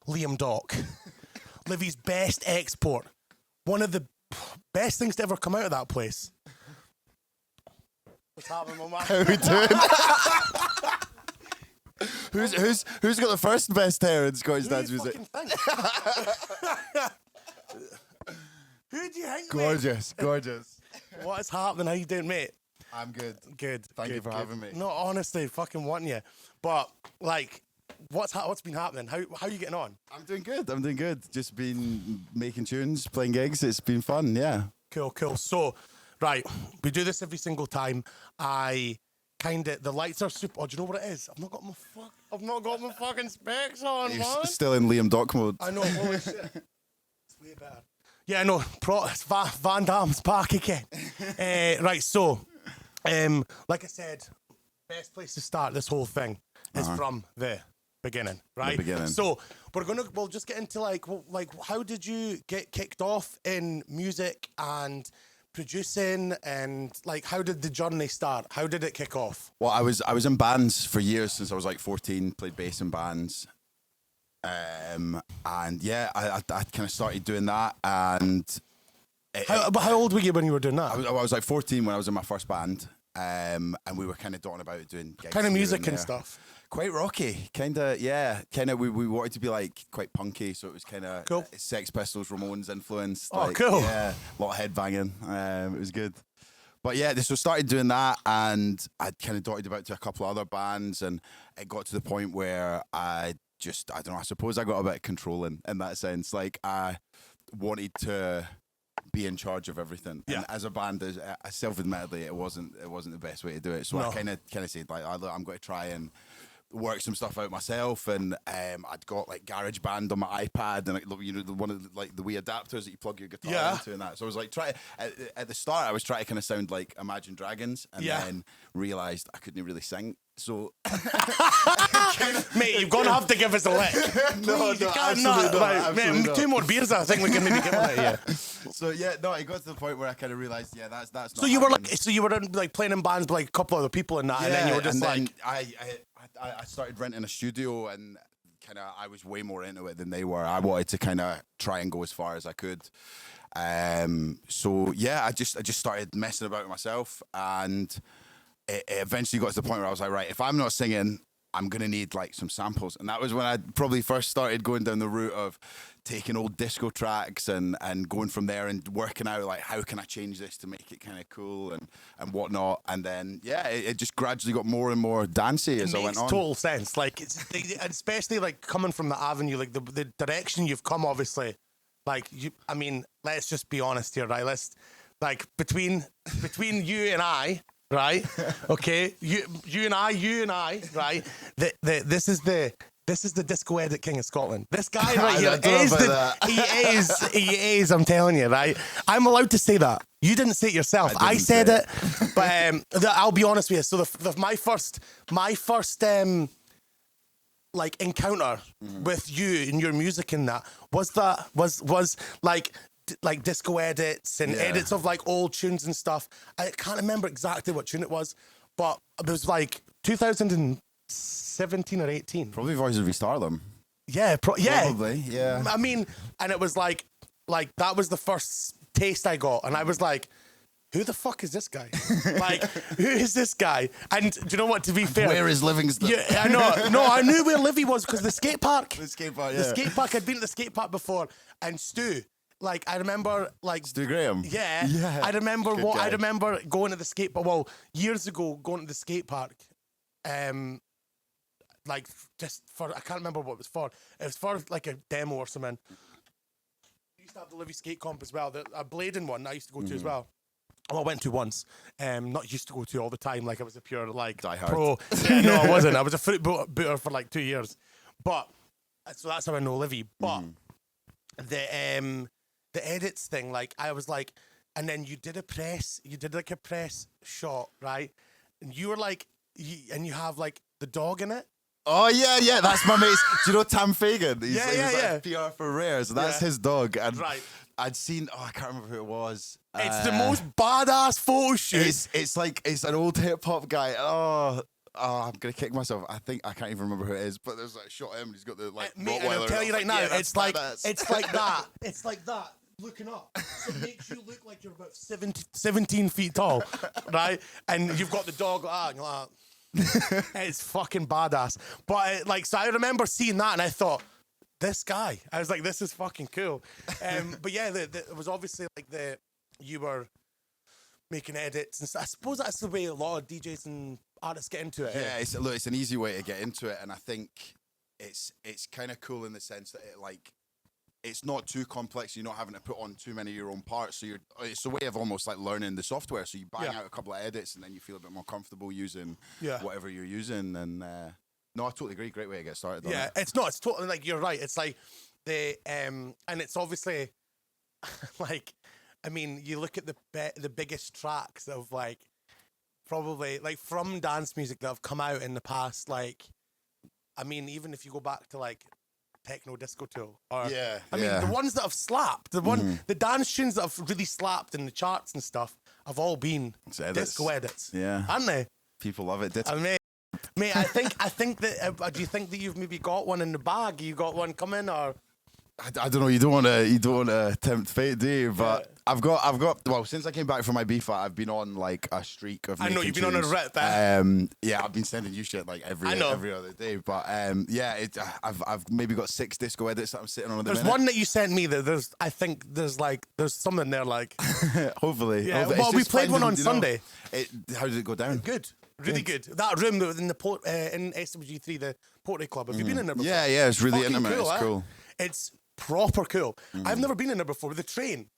Liam Dock. Livy's best export. One of the best things to ever come out of that place. What's happening, my man? How are we doing? Who's got the first best hair in Scottish dance music? Who do you think, Gorgeous, gorgeous. What is happening? How you doing, mate? I'm good. Good. Thank you for having me. No, honestly, fucking wanting you. But like, what's been happening? How are you getting on? I'm doing good. Just been making tunes, playing gigs. It's been fun, yeah. Cool. So, right, we do this every single time. The lights are super. Oh, do you know what it is? I've not got my fucking specs on, You're man. still in Liam Dock mode. I know. Holy shit. It's way better. Yeah, no. It's Van Damme's back again. Right. So, like I said, best place to start this whole thing is from the beginning, right? The beginning. So we'll just get into like how did you get kicked off in music and producing, and like how did the journey start? How did it kick off? Well, I was in bands for years since I was like 14. Played bass in bands, and yeah, I kind of started doing that. And How old were you when you were doing that? I was like 14 when I was in my first band, and we were kind of dotting about doing gigs Kind of here music and there. stuff. Quite rocky, kind of, yeah. Kind of, we wanted to be like quite punky, so it was kind of Cool. Sex Pistols, Ramones influenced. Oh, like, cool. Yeah, a lot of headbanging. It was good. But yeah, so started doing that, and I kind of dotted about to a couple of other bands, and it got to the point where I don't know, I suppose I got a bit controlling in that sense. Like, I wanted to be in charge of everything. Yeah. And as a band, self-admittedly, it wasn't the best way to do it. So No. I kind of said, like, I'm going to try and work some stuff out myself, and I'd got like GarageBand on my iPad, and like, you know, one of the wee adapters that you plug your guitar into, and that. So I was like, at the start, I was trying to kind of sound like Imagine Dragons, and then realised I couldn't really sing. So, mate, you're gonna have to give us a lick. No, Please, you no, can't absolutely not, absolutely mate, not. 2 more beers, I think we can maybe get one out of you. So yeah, no, it got to the point where I kind of realised, yeah, that's not. So you were happening. like playing in bands with like a couple other people and that, and then you were just and like, then I started renting a studio, and kind of I was way more into it than they were. I wanted to kind of try and go as far as I could. So yeah, I just started messing about with myself, and it eventually got to the point where I was like, right, if I'm not singing, I'm gonna need like some samples. And that was when I probably first started going down the route of taking old disco tracks and going from there and working out like, how can I change this to make it kind of cool and whatnot. And then yeah, it just gradually got more and more dancey as I went on. Makes total sense. Like it's especially like coming from the avenue, like the direction you've come, obviously. Like I mean, let's just be honest here, right? Let's like between you and I. Right, okay. You and I, right. This is the disco edit king of Scotland. This guy right here he is. I'm telling you, right. I'm allowed to say that. You didn't say it yourself. I said it, but I'll be honest with you. So my first like encounter with you and your music in that was like disco edits and edits of like old tunes and stuff. I can't remember exactly what tune it was, but it was like 2017 or 18. Probably Voices of Stardom. Yeah, Probably, yeah. I mean, and it was like that was the first taste I got, and I was like, who the fuck is this guy? Like, who is this guy? And do you know what, to be fair... Where is Livingston? Yeah, I know. No, I knew where Livy was because the skate park. The skate park, yeah. The skate park, I'd been at the skate park before, and Stu... Like I remember, like Stu Graham. Yeah. I remember I remember going to the skate park. Well, years ago, going to the skate park. Like just for I can't remember what it was for. It was for like a demo or something. We used to have the Livy skate comp as well. A blading one I used to go to as well. Well, I went to once. Not used to go to all the time. Like I was a pure like Die hard. pro. Yeah, no, I wasn't. I was a fruit booter for like 2 years. But so that's how I know Livy. But the edits thing, like I was like, and then you did like a press shot, right? And you were like, and you have like the dog in it. Oh yeah, that's my mate's. Do you know Tam Fagan? He's Yeah. PR for Rare, so that's his dog. And right. I'd seen. Oh, I can't remember who it was. It's the most badass photo shoot. It's like it's an old hip hop guy. Oh, I'm gonna kick myself. I think I can't even remember who it is, but there's like a shot of him. And he's got the like. Mate, and I'll Rottweiler, tell you right now, yeah, it's like that. It's like that. Looking up, so it makes you look like you're about 17 feet tall, right? And you've got the dog like that, and you're like, it's fucking badass. But so I remember seeing that, and I thought, this guy. I was like, this is fucking cool. But yeah, it was obviously like you were making edits, and I suppose that's the way a lot of DJs and artists get into it. Yeah, it's an easy way to get into it, and I think it's kind of cool in the sense that it's not too complex. You're not having to put on too many of your own parts. So it's a way of almost like learning the software. So you bang out a couple of edits and then you feel a bit more comfortable using whatever you're using. And no, I totally agree. Great way to get started. Yeah, it's totally like, you're right. It's like and it's obviously like, I mean, you look at the biggest tracks of like probably like from dance music that have come out in the past. Like, I mean, even if you go back to like Techno Disco Tool, or I mean the ones that have slapped, the dance tunes that have really slapped in the charts and stuff have all been disco edits, aren't they? People love it. Mate, I think that do you think that you've maybe got one in the bag? You got one coming, or I don't know. You don't want to tempt fate, do you? But I've got. Well, since I came back from Ibiza, I've been on like a streak of. I know you've been on a rip. Yeah, I've been sending you shit like every other day. But I've maybe got 6 disco edits that I'm sitting on at the minute. There's one that you sent me that I think there's something there like. Hopefully. Yeah. Well, we played one on Sunday. How did it go down? Good. Really good. That room that was in in SWG3, the Portrait Club. Have you been in there before? Yeah. It's really intimate. Cool, it's cool. It's proper cool. I've never been in there before with the train.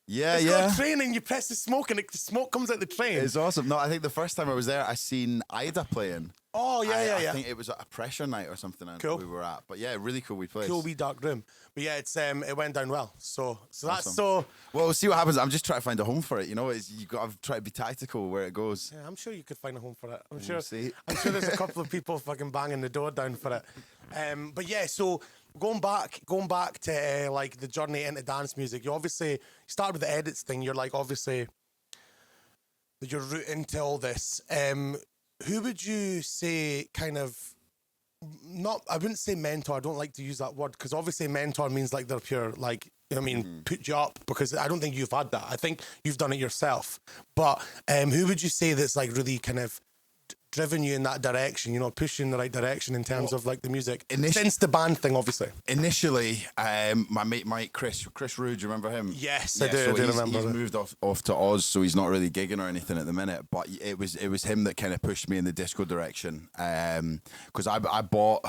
It's got a train and you press the smoke and the smoke comes out the train. It's awesome. No, I think the first time I was there, I seen Ida playing. Oh, yeah. I think it was a pressure night or something we were at. But yeah, really cool place. Cool wee dark room. But yeah, it went down well. So that's awesome. so... Well, we'll see what happens. I'm just trying to find a home for it. You know, you got to try to be tactical where it goes. Yeah, I'm sure you could find a home for it. I'm sure there's a couple of people fucking banging the door down for it. But yeah, so... Going back to like the journey into dance music, you obviously started with the edits thing. You're like, obviously, your route into all this. Who would you say kind of I wouldn't say mentor. I don't like to use that word because obviously mentor means like they're pure, like, you know what I mean, put you up, because I don't think you've had that. I think you've done it yourself. But who would you say that's like really kind of driven you in that direction, you know, push you in the right direction in terms of like the music since the band thing, obviously? Initially, my mate Mike, Chris Rude, you remember him? Yes, yeah, I do. So I do remember. He's moved off to Oz, so he's not really gigging or anything at the minute. But it was him that kind of pushed me in the disco direction, because I bought,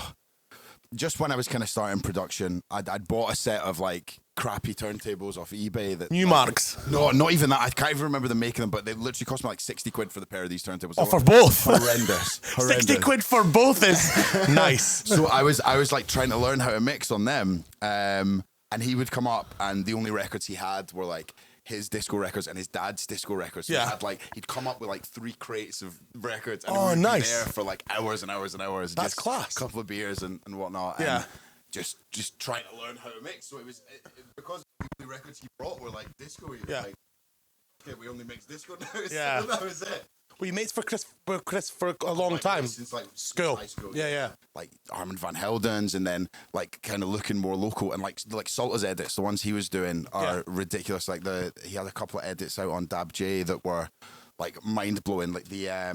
just when I was kind of starting production, I'd bought a set of like crappy turntables off eBay that Newmarks. No, not even that. I can't even remember them making them, but they literally cost me like 60 quid for the pair of these turntables. Oh, for both? Horrendous. 60 quid for both is nice. So I was like trying to learn how to mix on them, and he would come up, and the only records he had were like his disco records and his dad's disco records. So he'd come up with like 3 crates of records, and we'd be there for like hours and hours and hours. That's just class. A couple of beers and whatnot. Yeah. And just trying to learn how to mix. So it was because the records he brought were like disco. Like, okay, we only mix disco now. Yeah, so that was it. Well, you mates for Chris for a long time. Since like school. High school. Yeah. Like Armand van Helden's, and then like kind of looking more local, and like Salta's edits, the ones he was doing are ridiculous. Like he had a couple of edits out on Dab J that were like mind blowing. Like the I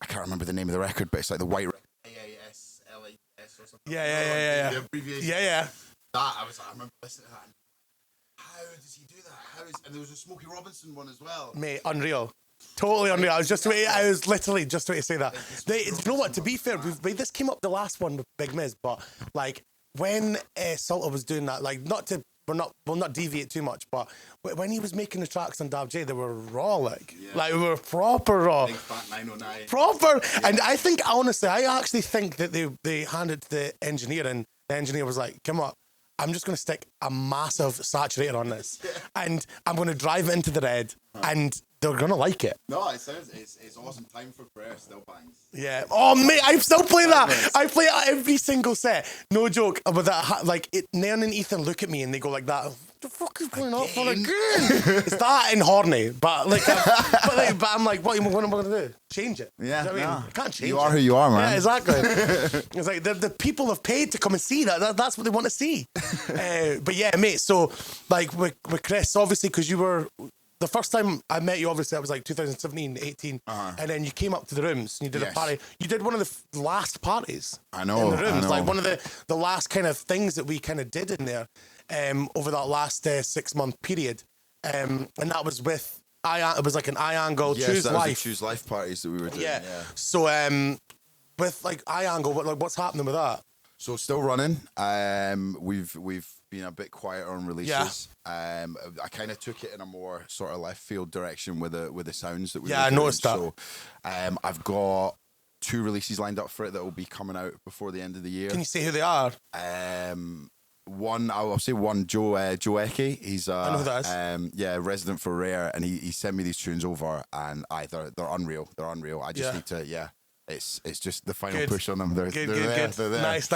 can't remember the name of the record, but it's like the white record. AASLAS or something. Yeah. The abbreviation. Yeah. I remember listening to that. How does he do that? And there was a Smokey Robinson one as well. Mate, unreal. Totally unreal. I was literally just waiting to say that. You know what? To be fair, this came up the last one with Big Miz, but like when Salta was doing that, like we'll not deviate too much, but when he was making the tracks on Dab J, they were raw, like we were proper raw. Big Fat 909. Proper. Yeah. And I think, honestly, I actually think that they handed to the engineer, and the engineer was like, come on, I'm just going to stick a massive saturator on this, and I'm going to drive it into the red, and they're going to like it. No, it's awesome. Time for Prayer still bangs. Yeah. Oh, mate, I still play that. I play it every single set. No joke. But that, like, Nairn and Ethan look at me and they go like that. the fuck is going on for again? It's that and horny, but but I'm like, what am I going to do? Change it? Yeah, you know what I mean? I can't change it. You are who you are, man. Yeah, exactly. It's like the people have paid to come and see that. That's what they want to see. But yeah, mate. So like with Chris, obviously, because you were. The first time I met you, obviously, that was like 2017, 18. And then you came up to the rooms and you did a party. You did one of the last parties. I know. In the rooms. I know. Like one of the last kind of things that we kind of did in there over that last 6-month period. And that was with, it was like an Iangle Choose that Life. was the Choose Life parties that we were doing. Yeah. So with like Iangle, what's happening with that? So still running. We've been a bit quieter on releases. I kind of took it in a more sort of left field direction with the sounds that we were doing. I noticed that. So I've got 2 releases lined up for it that will be coming out before the end of the year. Can you say who they are? One, I'll say one, Joe Eke. He's I know who that is. resident for Rare, and he sent me these tunes over, and they're unreal. They're unreal. I just need to It's just the final push on them. They're there. They're there. Nice.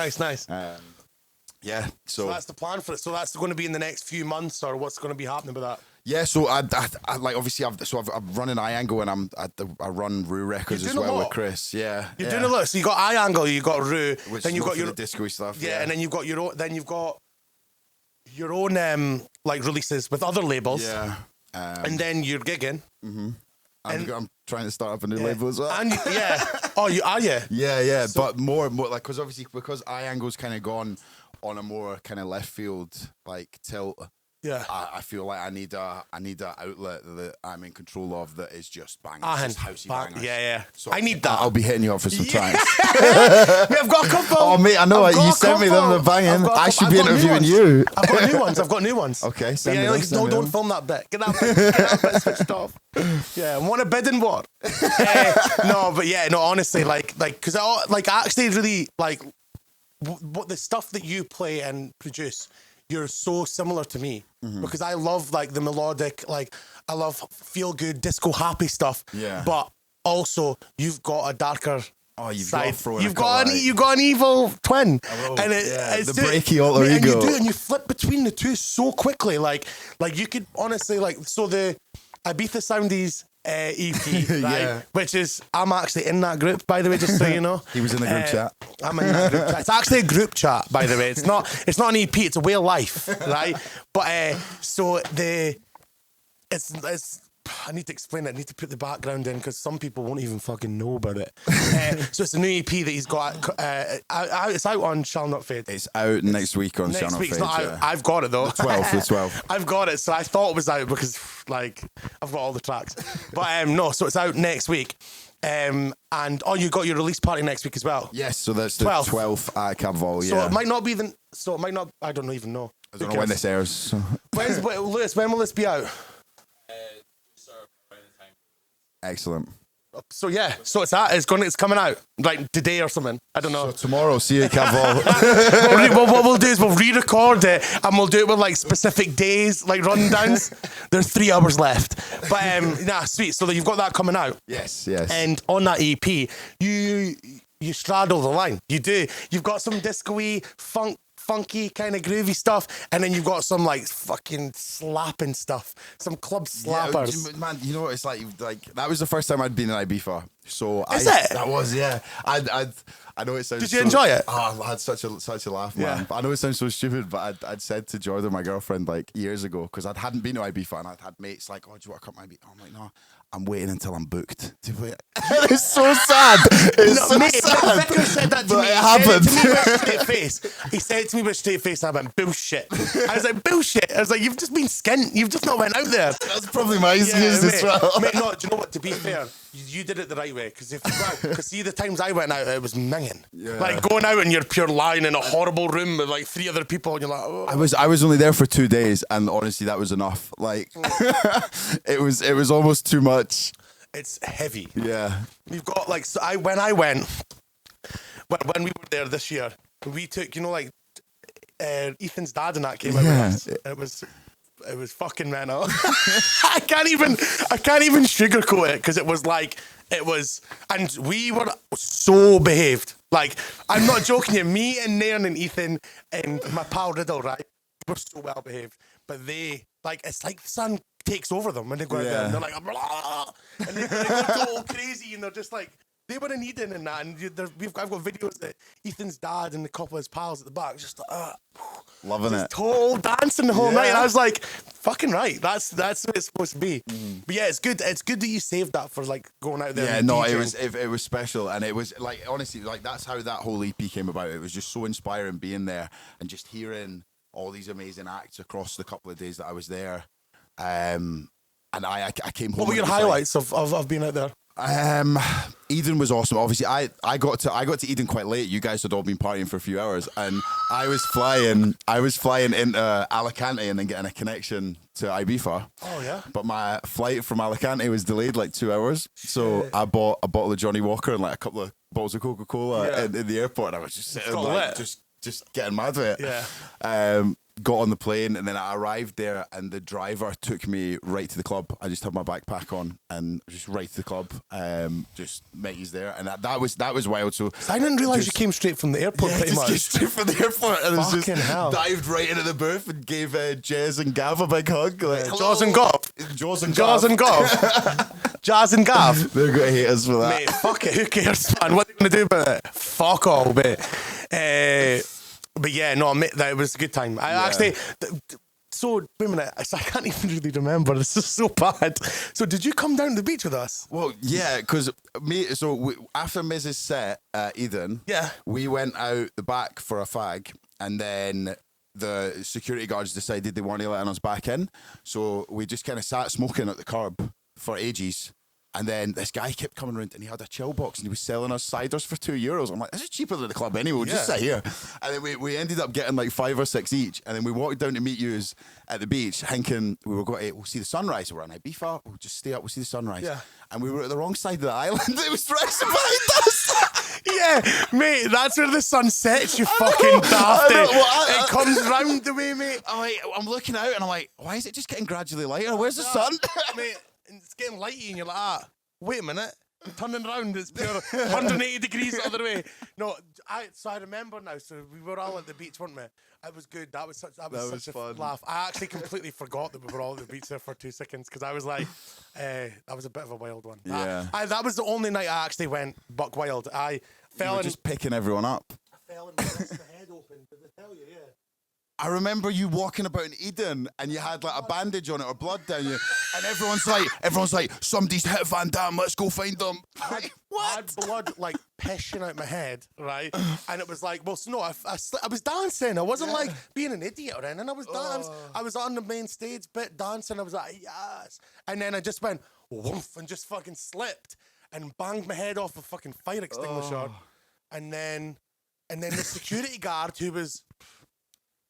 So that's the plan for it. So that's going to be in the next few months, or what's going to be happening with that? Yeah, so I like obviously I'm running Iangle and I run Rue Records as well with Chris. Yeah, you're doing a lot. So you got Iangle, you got Rue, then you've got your disco stuff. Yeah, and then you've got your own. Then you've got your own like releases with other labels. Yeah, and then you're gigging. Mm-hmm. I'm trying to start up a new label as well. And oh, you are you? Yeah. So, but more like because Iangle's kind of gone on a more kind of left field like tilt. Yeah, I feel like I need a outlet that I'm in control of that is just bangers, just housey bangers. Yeah. So I need that. I'll be hitting you up for some tracks. Mate, I've got a couple. Oh mate, I know you sent me them. They're banging. I should be interviewing you. I've got new ones. Okay, don't film that bit. Get that bit switched off. Yeah, want a bidding war? Honestly, like, because I actually really like what the stuff that you play and produce. You're so similar to me because I love like the melodic, like I love feel good disco happy stuff. Yeah. But also you've got a darker side. You've got an evil twin. And it's the breaky alter ego. And you flip between the two so quickly. Like you could honestly the Beefa Soundies EP, right? Which is, I'm actually in that group, by the way, just so you know. He was in the group chat. I'm in that group chat. It's actually a group chat, by the way. It's not an EP, it's a way of life, right? But it's I need to explain it. I need to put the background in because some people won't even fucking know about it. So it's a new EP that he's got. It's out on Shall Not Fade. It's out next week on Shall Not Fade. It's not out. I've got it though. The 12th. I've got it. So I thought it was out because like I've got all the tracks. But no, so it's out next week. And you got your release party next week as well. Yes, so that's the 12th at Cab Vol. So it might not be I don't even know. I don't know when this airs. So. Lewis, when will this be out? Excellent. So it's coming out like today or something. I don't know. So tomorrow, see you at Cab Vol. What we'll do is we'll re-record it and we'll do it with like specific days, like rundowns. There's 3 hours left, but sweet. So you've got that coming out. Yes. And on that EP, you straddle the line. You do. You've got some disco-y, funky kind of groovy stuff, and then you've got some like fucking slapping stuff, some club slappers. Yeah, man, you know what it's like that was the first time I'd been in Ibiza. So that was I know it sounds. Did you enjoy it? Oh, I had such a laugh, man. Yeah. But I know it sounds so stupid, but I'd said to Jordan, my girlfriend, like years ago, because I hadn't been to Ibiza and I'd had mates like, oh, do you want to come to Ibiza? I'm like, no, I'm waiting until I'm booked to play it. It's so sad. Sad. Vicar said that to me. It happened. He said to me with a straight face, and I went, bullshit. I was like, bullshit. I was like, you've just been skint. You've just not went out there. That's probably my excuse as well. Mate, no, do you know what? To be fair, you did it the right way. Because see, the times I went out, it was minging. Yeah. Like going out and you're pure lying in a horrible room with like 3 other people, and you're like, oh. I was only there for 2 days, and honestly, that was enough. Like, it was almost too much. It's heavy. Yeah. You've got like when we were there this year, we took Ethan's dad and that came out with us. It was fucking mental. I can't even sugarcoat it because and we were so behaved. Like, I'm not joking you. Me and Nairn and Ethan and my pal Riddle, right? were so well behaved, but they like it's like the sun takes over them when they go out there and they're like blah, and they go all crazy and they're just like they were in Eden and that, and I've got videos that Ethan's dad and a couple of his pals at the back just loving just it, total dancing the whole night, and I was like, fucking right, that's what it's supposed to be. But yeah, it's good that you saved that for like going out there. Yeah, and no, DJing. it was special, and it was like honestly, like that's how that whole EP came about. It was just so inspiring being there and just hearing all these amazing acts across the couple of days that I was there. And I came home. What were your highlights of being out there? Eden was awesome. Obviously, I got to Eden quite late. You guys had all been partying for a few hours, and I was flying into Alicante and then getting a connection to Ibiza. Oh yeah. But my flight from Alicante was delayed like 2 hours, so I bought a bottle of Johnny Walker and like a couple of bottles of Coca-Cola in the airport, and I was just sitting like just getting mad with it. Yeah. Got on the plane, and then I arrived there, and the driver took me right to the club. I just had my backpack on and just right to the club. Just met you there, and that was wild. So I didn't realise you came straight from the airport. Pretty much straight from the airport, and was just hell. dived right into the booth and gave Jez and Gav a big hug. Like, Jaws and Gav. Jaws and Gav. Jazz and Gav. They're gonna hate us for that. Mate, fuck it. Who cares, man? What are they gonna do about it? Fuck all, mate. But yeah, no, mate, that was a good time. I actually. So wait a minute, I can't even really remember. This is so bad. So did you come down to the beach with us? Well, yeah, because after Mrs. set at Eden, we went out the back for a fag, and then the security guards decided they weren't letting us back in, so we just kind of sat smoking at the curb for ages. And then this guy kept coming around and he had a chill box and he was selling us ciders for €2. I'm like, this is cheaper than the club anyway. We'll just sit here. And then we ended up getting like 5 or 6 each. And then we walked down to meet yous at the beach, thinking we were going to we'll see the sunrise. We're on Ibiza. We'll just stay up. We'll see the sunrise. Yeah. And we were at the wrong side of the island. It was direction behind us. Yeah, mate, that's where the sun sets, you fucking dafty. It comes round the way, mate. I'm looking out and I'm like, why is it just getting gradually lighter? Where's the sun? Mate, it's getting lighty and you're like, wait a minute, I'm turning around, it's pure 180 degrees the other way. No, I remember now, so we were all at the beach, weren't we? It was good, that was such a fun. laugh. I actually completely forgot that we were all at the beach there for 2 seconds, because I was like, that was a bit of a wild one. Yeah. That was the only night I actually went buck wild. I fell in... just picking everyone up. I fell and missed the head open, did they tell you? Yeah. I remember you walking about in Eden and you had like a bandage on it or blood down you, and everyone's like, somebody's hit Van Damme, let's go find them. What? I had blood like pissing out my head, right? And it was like, well, no, I was dancing. I wasn't like being an idiot or anything. I was dancing. I was on the main stage bit dancing. I was like, yes. And then I just went woof and just fucking slipped and banged my head off a fucking fire extinguisher. And then the security guard, who was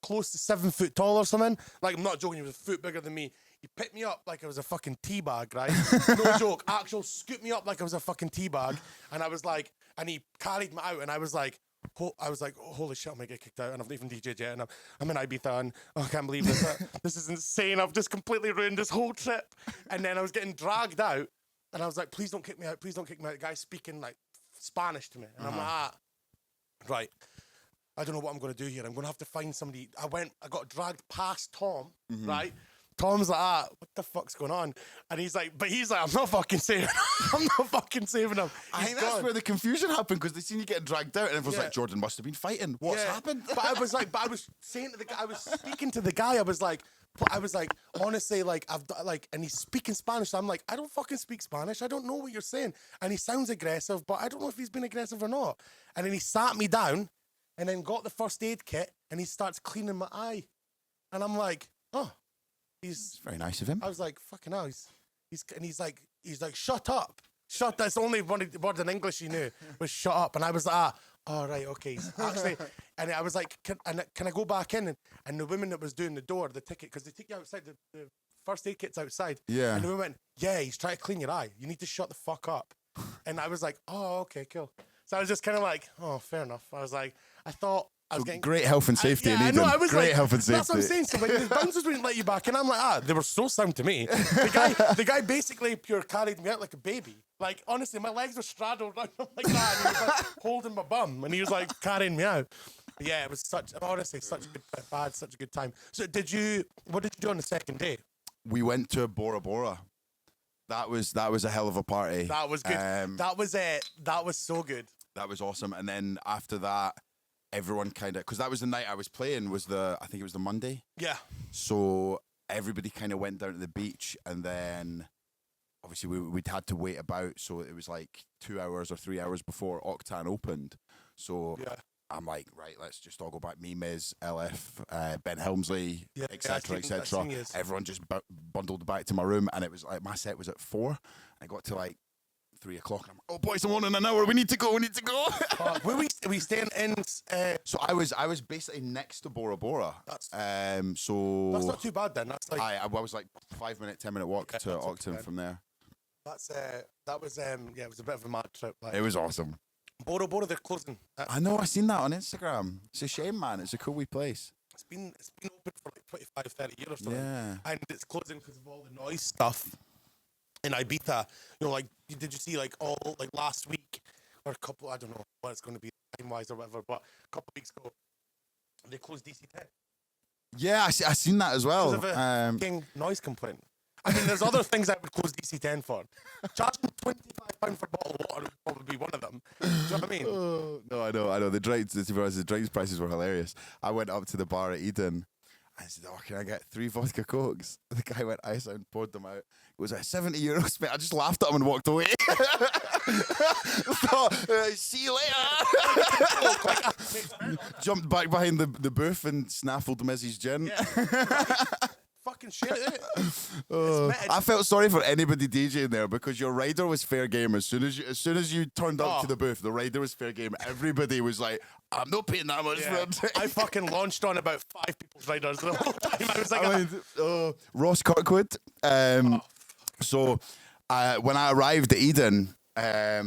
close to 7 foot tall or something. Like, I'm not joking, he was a foot bigger than me. He picked me up like I was a fucking tea bag, right? No joke. Actual scooped me up like I was a fucking tea bag. And I was like, and he carried me out, and I was like, holy shit, I might get kicked out, and I've not even DJ'd yet, and I'm in Ibiza, and I can't believe this. This is insane. I've just completely ruined this whole trip. And then I was getting dragged out, and I was like, please don't kick me out. Please don't kick me out. The guy's speaking like Spanish to me. And I'm like, right. I don't know what I'm going to do here. I'm going to have to find somebody. I got dragged past Tom, right? Tom's like, what the fuck's going on? And he's like, I'm not fucking saving him. I'm not fucking saving him. I think that's where the confusion happened, because they seen you getting dragged out and everyone's like, Jordan must have been fighting. What's happened? But I was saying to the guy, I was speaking to the guy, I was like, honestly, like, and he's speaking Spanish. So I'm like, I don't fucking speak Spanish. I don't know what you're saying. And he sounds aggressive, but I don't know if he's been aggressive or not. And then he sat me down, and then got the first aid kit, and he starts cleaning my eye. And I'm like, he's very nice of him. I was like, fucking hell, he's like, shut up. That's the only word in English he knew was shut up. And I was like, all right, okay. Actually, and I was like, can I go back in? And the woman that was doing the door, the ticket, because they take you outside, the first aid kit's outside. Yeah. And the woman went, yeah, he's trying to clean your eye. You need to shut the fuck up. And I was like, oh, okay, cool. So I was just kind of like, oh, fair enough. I was like, I thought I was getting... Great health and safety in Eden. I was great like, health and safety. That's what I'm saying. So when the bouncers wouldn't let you back in, I'm like, they were so sound to me. The guy basically pure carried me out like a baby. Like, honestly, my legs were straddled around him like that. And he was like holding my bum. And he was like carrying me out. Yeah, it was honestly such a good, such a good time. So what did you do on the second day? We went to Bora Bora. That was a hell of a party. That was good. That was so good. That was awesome. And then after that, everyone kind of, because that was the night I was playing, I think it was the Monday. Yeah. So everybody kind of went down to the beach, and then obviously we'd had to wait about. So it was like 2 hours or 3 hours before Octane opened. So Yeah. I'm like, right, let's just all go back. Me, Miz, LF, Ben Helmsley, Yeah, etc., I've etc. seen yous. Everyone just bundled back to my room, and it was like my set was at 4. I got to like 3 o'clock, and I'm like, oh boys, I'm on in an hour. We need to go. Were we staying in? So I was basically next to Bora Bora. That's That's not too bad then. That's like I was like 5-minute, 10-minute walk to that's not too Octon bad. from there. that was it was a bit of a mad trip. Like, It was awesome. Bora Bora, they're closing. I know. I seen that on Instagram. It's a shame, man. It's a cool wee place. It's been open for like 25, 30 years or something. Yeah. And it's closing because of all the noise stuff in Ibiza. You know, like did you see like last week or a couple? I don't know what it's going to be time wise or whatever, but a couple of weeks ago they closed DC10 Yeah, I seen that as well. because of a fucking noise complaint. I mean, there's other things I would close DC10 for. Charging £25 for a bottle of water would probably be one of them. Do you know what I mean? No, I know. The drinks prices were hilarious. I went up to the bar at Eden. I said, oh, can I get 3 vodka cokes? The guy went ice out and poured them out. It was like €70, mate. I just laughed at him and walked away. See you later. Jumped back behind the booth and snaffled Mizzy's gin. Yeah. Fucking shit, I felt sorry for anybody DJing there because your rider was fair game. As soon as you turned up to the booth, the rider was fair game. Everybody was like, I'm not paying that much for a drink. I fucking launched on about 5 people's riders the whole time. I was like, Ross Kirkwood. So when I arrived at Eden, I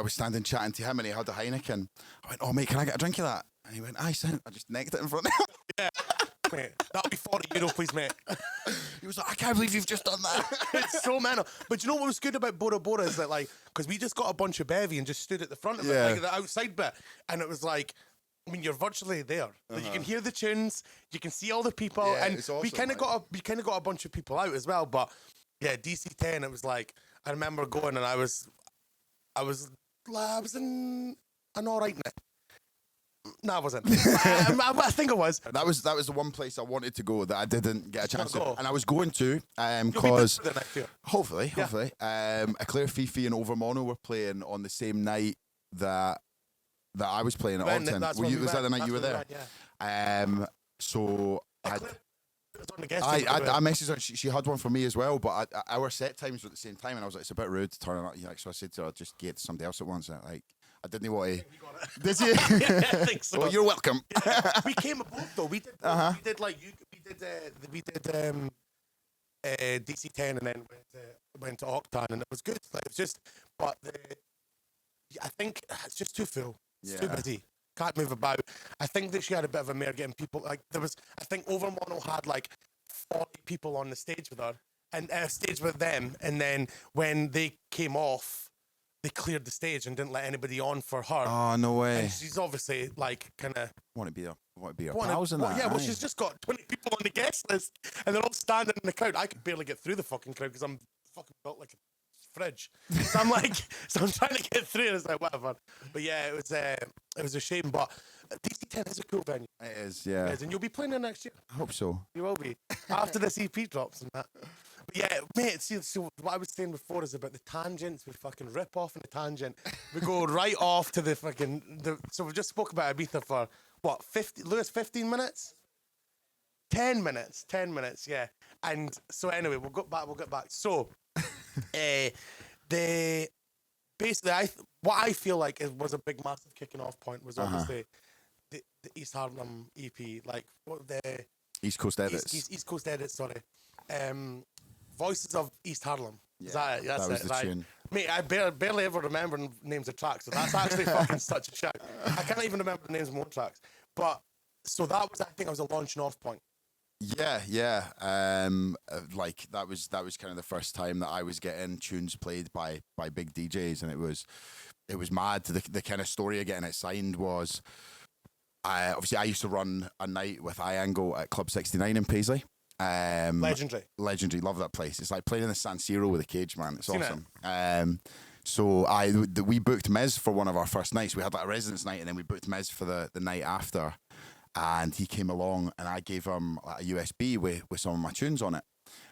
was standing chatting to him and he had a Heineken. I went, oh mate, can I get a drink of that? And he went, aye, son. I just necked it in front of him. yeah, mate, that'll be €40, please, mate. He was like, I can't believe you've just done that. It's so mental. But you know what was good about Bora Bora is that, like, because we just got a bunch of bevy and just stood at the front of it, like the outside bit, and it was like, I mean, you're virtually there. Like, you can hear the tunes, you can see all the people, and it's awesome, we kind of got a bunch of people out as well. But yeah, DC10, it was like, I remember going and I was in an all right night. No, I wasn't. I think I was. That was the one place I wanted to go that I didn't get a chance to. go. And I was going to, You'll be because good for the next year. hopefully, Eclair, Fifi and Overmono were playing on the same night that I was playing at Ogden. Was that the night you were there? Yeah. So I messaged her. She had one for me as well, but our set times were at the same time, and I was like, it's a bit rude to turn up. Like, so I said to her, just get somebody else at once. And, like, I didn't want to. Did you? Yeah, I think so. Well, you're welcome. We came aboard though. We did. We did DC10 and then went to Octane, and it was good. Like, it was just, but I think it's just too full. It's too busy. Can't move about. I think that she had a bit of a mare getting people. Like, there was, I think Overmono had like 40 people on the stage with her and stage with them, and then when they came off, they cleared the stage and didn't let anybody on for her. Oh, no way. And she's obviously like kind of Want to be a pals in that. yeah, well, aye. she's just got 20 people on the guest list, and they're all standing in the crowd. I could barely get through the fucking crowd because I'm fucking built like a fridge. So I'm like, so I'm trying to get through, and it's like whatever. But yeah, it was a shame. But DC10 is a cool venue. It is, yeah. It is, and you'll be playing there next year. I hope so. You will be after this EP drops and that. But yeah, mate. See, so what I was saying before is about the tangents. We fucking rip off in the tangent. We go right off to the fucking. So we just spoke about Ibiza for what 15 minutes. 10 minutes, yeah. And so anyway, we'll get back. So, what I feel like was a big, massive kicking off point was obviously the East Harlem EP, like what the East Coast Edits. East Coast Edits, sorry. Voices of East Harlem. Is Yeah, that it? That's that was it, the right? tune. Mate, I barely ever remember names of tracks, so that's actually fucking such a shout. I can't even remember the names of my own tracks. But, so that was, I think, a launching off point. Yeah. Like that was kind of the first time that I was getting tunes played by big DJs, and it was mad. The kind of story of getting it signed was obviously I used to run a night with Iango at Club 69 in Paisley. Legendary. Love that place. It's like playing in the San Siro with a cage, man. It's Seen awesome. So we booked Miz for one of our first nights. We had like a residence night, and then we booked Miz for the night after. And he came along, and I gave him like a USB with some of my tunes on it.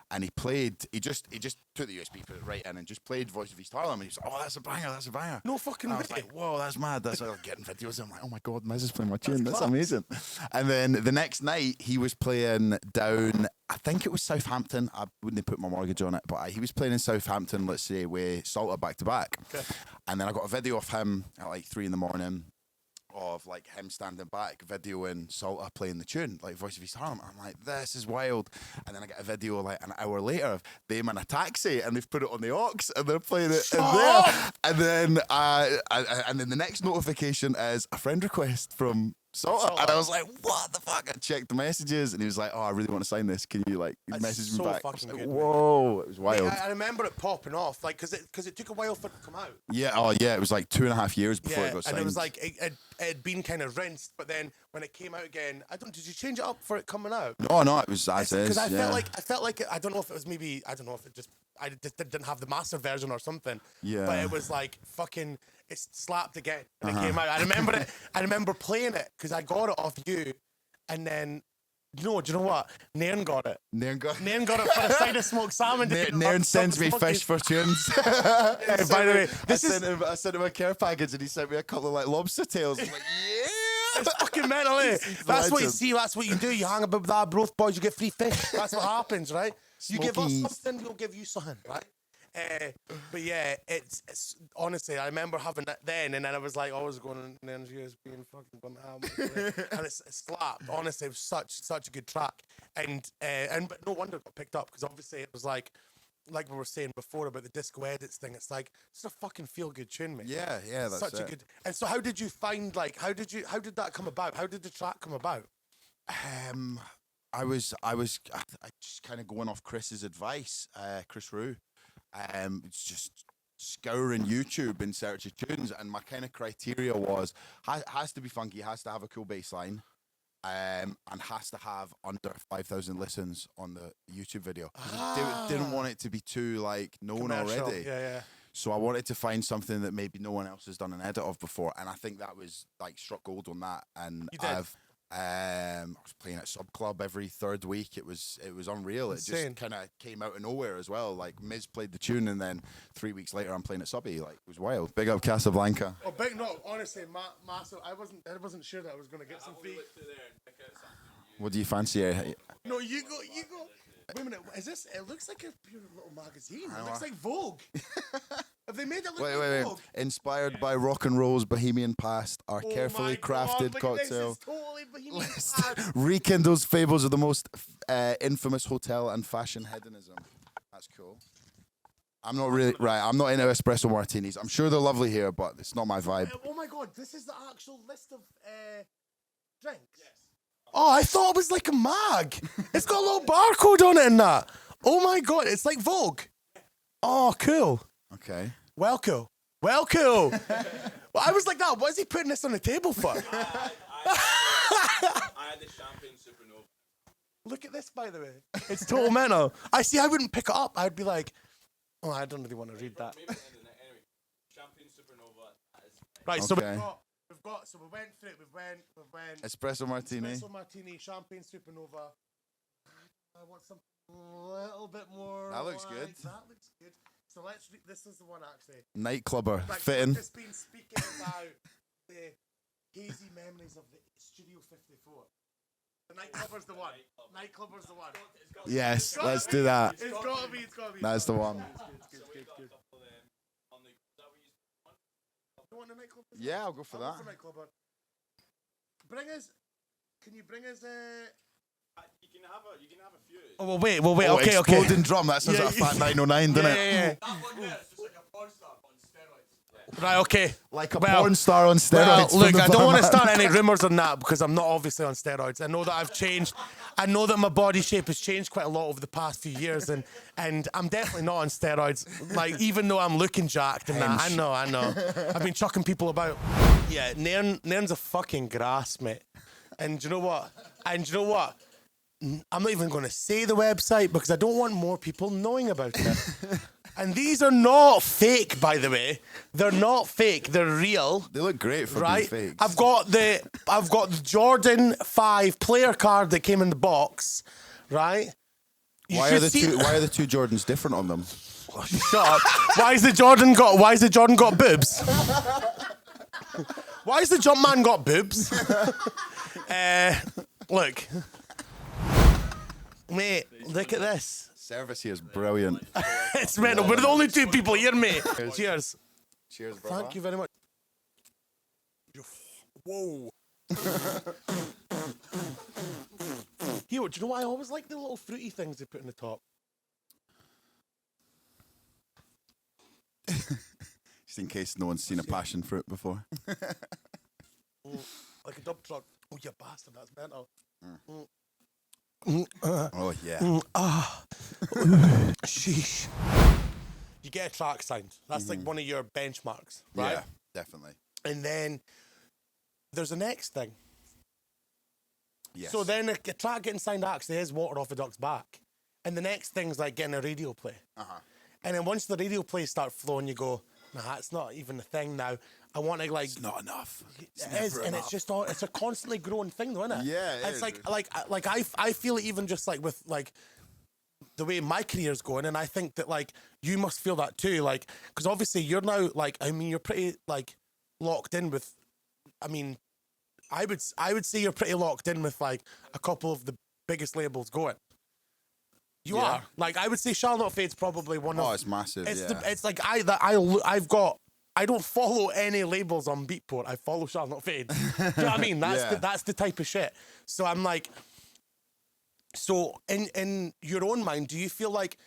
And he played. He just took the USB, put it right in, and just played "Voice of East Harlem." And he was like, "Oh, that's a banger! That's a banger!" No fucking And I was way. like, "Whoa, that's mad!" That's like getting videos. I'm like, "Oh my god, Miz is playing my tune. That's amazing!" And then the next night, he was playing down. I think it was Southampton. I wouldn't put my mortgage on it, but he was playing in Southampton. Let's say with Salter back to back. Okay. And then I got a video of him at like 3 a.m. of like him standing back, videoing Salter playing the tune, like Voice of East Harlem. I'm like, this is wild. And then I get a video like an hour later of them in a taxi, and they've put it on the aux, and they're playing it in there. And then the next notification is a friend request from Salter. And I was like, what the fuck? I checked the messages, and he was like, oh, I really want to sign this. Can you like message me back? I was like, whoa, it was wild. Yeah, I remember it popping off, like, because it took a while for it to come out. Yeah, oh yeah, it was like 2.5 years before it got signed. And it was like it had been kind of rinsed, but then when it came out again, did you change it up for it coming out? No, it was as is. Because I felt like I don't know if it was maybe, I don't know if it just, I just didn't have the master version or something. Yeah. But it was like fucking, it slapped again when it came out. I remember it. I remember playing it because I got it off you, and then. No, do you know what? Nairn got it. Nairn got it for a side of smoked salmon. Nairn sends me fish for tunes. Yeah, by the way, I sent him a care package, and he sent me a couple of like lobster tails. I'm like, yeah, it's fucking mental, eh? That's what you see. That's what you do. You hang about with our broth boys, you get free fish. That's what happens, right? You give us something, we'll give you something, right? But yeah, it's honestly, I remember having that then, and then I was like, always going on the USB and fucking and it's slapped. Honestly, it was such a good track, and but no wonder it got picked up, because obviously it was like we were saying before about the disco edits thing. It's like it's a fucking feel good tune, mate. Yeah, that's such a good. And so, how did you find how did that come about? How did the track come about? I was just kind of going off Chris's advice, Chris Rue. It's just scouring YouTube in search of tunes, and my kind of criteria was has to be funky, has to have a cool bass line, and has to have under 5,000 listens on the YouTube video. Didn't want it to be too like known commercial already. Yeah. So I wanted to find something that maybe no one else has done an edit of before, and I think that was like struck gold on that. And you did. I was playing at Sub Club every third week. It was unreal. Insane. It just kind of came out of nowhere as well. Like Miz played the tune, and then 3 weeks later I'm playing at Subby. Like it was wild. Big up Casablanca. Oh, big no. Honestly, massive. I wasn't sure that I was gonna get some free. What do you fancy? No, you go. Wait a minute. Is this? It looks like a pure little magazine. It looks like Vogue. Have they made it look like Vogue? Inspired by rock and roll's bohemian past, our carefully crafted cocktail this is totally bohemian past. rekindles fables of the most infamous hotel and fashion hedonism. That's cool. I'm not into espresso martinis. I'm sure they're lovely here, but it's not my vibe. Oh my god, this is the actual list of drinks. Yes. Oh, I thought it was like a mag. It's got a little barcode on it and that. Oh my god, it's like Vogue. Oh, cool. Okay. Well, cool. Well, I was like that. What is he putting this on the table for? I had the champagne supernova. Look at this, by the way. It's total mental. I wouldn't pick it up. I'd be like, oh, I don't really want to read that. Maybe anyway, champagne supernova. Right, so okay. we went through it. We went Espresso martini. Espresso martini, champagne supernova. I want something a little bit more. That looks good. That looks good. So this is the one actually. Nightclubber, like, fitting. I've just been speaking about the hazy memories of the Studio 54. The Nightclubber's the one. Nightclubber's the one. Yes, let's do that. It's gotta be. That's the one. Good. You want a Nightclubber? Yeah, I'll go for that. Nightclubber. Can you bring us You can have a few. Oh, well, wait. Oh, okay. Exploding drum. That sounds like a fat 909, doesn't it? Yeah. That one there is just like a porn star on steroids. Right, okay. Like a porn star on steroids. Well, look, I don't want to start any rumours on that because I'm not obviously on steroids. I know that I've changed. I know that my body shape has changed quite a lot over the past few years, and I'm definitely not on steroids. Like, even though I'm looking jacked and that, I know. I've been chucking people about. Yeah, Nairn's a fucking grass, mate. And do you know what? I'm not even going to say the website because I don't want more people knowing about it. And these are not fake, by the way. They're not fake. They're real. They look great for right? being fake. I've got the Jordan 5 player card that came in the box, right? Why are the two Jordans different on them? Oh, shut up. Why has the Jordan got boobs? Why has the Jumpman got boobs? Look. Mate, look at this. Service here is brilliant. It's mental. We're the only two people here, mate. Cheers. Cheers, brother. Thank you very much. Whoa. Here, do you know what? I always like the little fruity things they put in the top. Just in case no one's seen a passion fruit before. Like a dump truck. Oh, you bastard, that's mental. Oh, yeah. Sheesh. You get a track signed. That's like one of your benchmarks, right? Yeah, definitely. And then there's the next thing. Yes. So then a track getting signed actually is water off a duck's back. And the next thing's like getting a radio play. Uh-huh. And then once the radio plays start flowing, you go, nah, it's not even a thing now. I want to like... It's not enough. It is, and it's just it's a constantly growing thing, though, isn't it? Yeah, it it's is. I feel it even just like with like the way my career's going, and I think that like you must feel that too, like because obviously you're now like you're pretty like locked in with. I mean, I would say you're pretty locked in with like a couple of the biggest labels going. You are like I would say Charlotte Fade's probably one of. Oh, it's massive. It's like I don't follow any labels on Beatport. I follow Charlotte Fade. Do you know what I mean? That's the type of shit. So I'm like, so in your own mind, do you feel like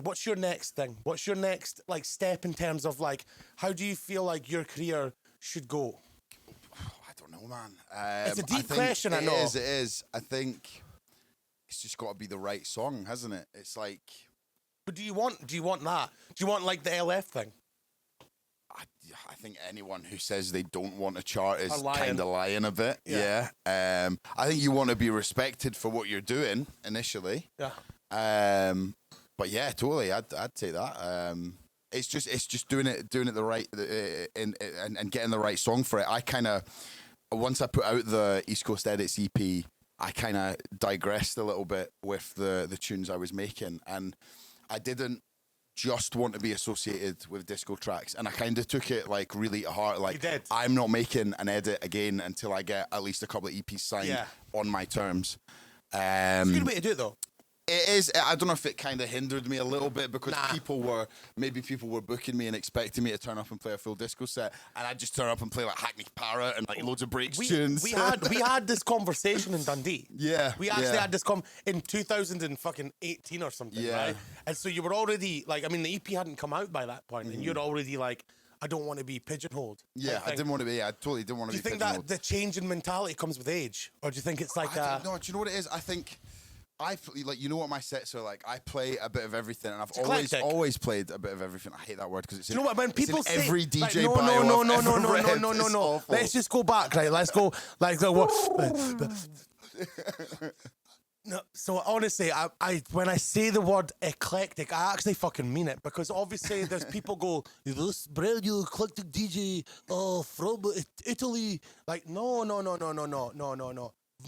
what's your next thing? What's your next like step in terms of like how do you feel like your career should go? I don't know, man. It's a deep question, I know. It is. I think it's just got to be the right song, hasn't it? It's like. But do you want that? Do you want like the LF thing? I think anyone who says they don't want a chart is lying. kind of lying a bit. Yeah. I think you want to be respected for what you're doing initially. Yeah. But yeah, totally. I'd say that. It's just doing it the right and getting the right song for it. I kind of once I put out the East Coast Edits EP, I kind of digressed a little bit with the tunes I was making, and I didn't just want to be associated with disco tracks, and I kind of took it like really to heart. Like, I'm not making an edit again until I get at least a couple of EPs signed on my terms. It's a good way to do it, though. It is. I don't know if it kind of hindered me a little bit because people were booking me and expecting me to turn up and play a full disco set, and I'd just turn up and play like Hackney Parrot and like loads of breaks tunes. We had this conversation in Dundee. Yeah, we actually had this in 2018 or something, right? And so you were already like, I mean, the EP hadn't come out by that point, and you're already like, I don't want to be pigeonholed. Yeah, I didn't want to be. I totally didn't want to be. Do you think that the change in mentality comes with age, or do you think it's like? No, do you know what it is? I think. You know what my sets are like. I play a bit of everything, and I've always played a bit of everything. I hate that word because it's. You know what? When people say every DJ like, bio no. Let's just go back, right? Let's go like what? No, so honestly, I when I say the word eclectic, I actually fucking mean it because obviously there's people go, this brand new eclectic DJ from Italy. Like no.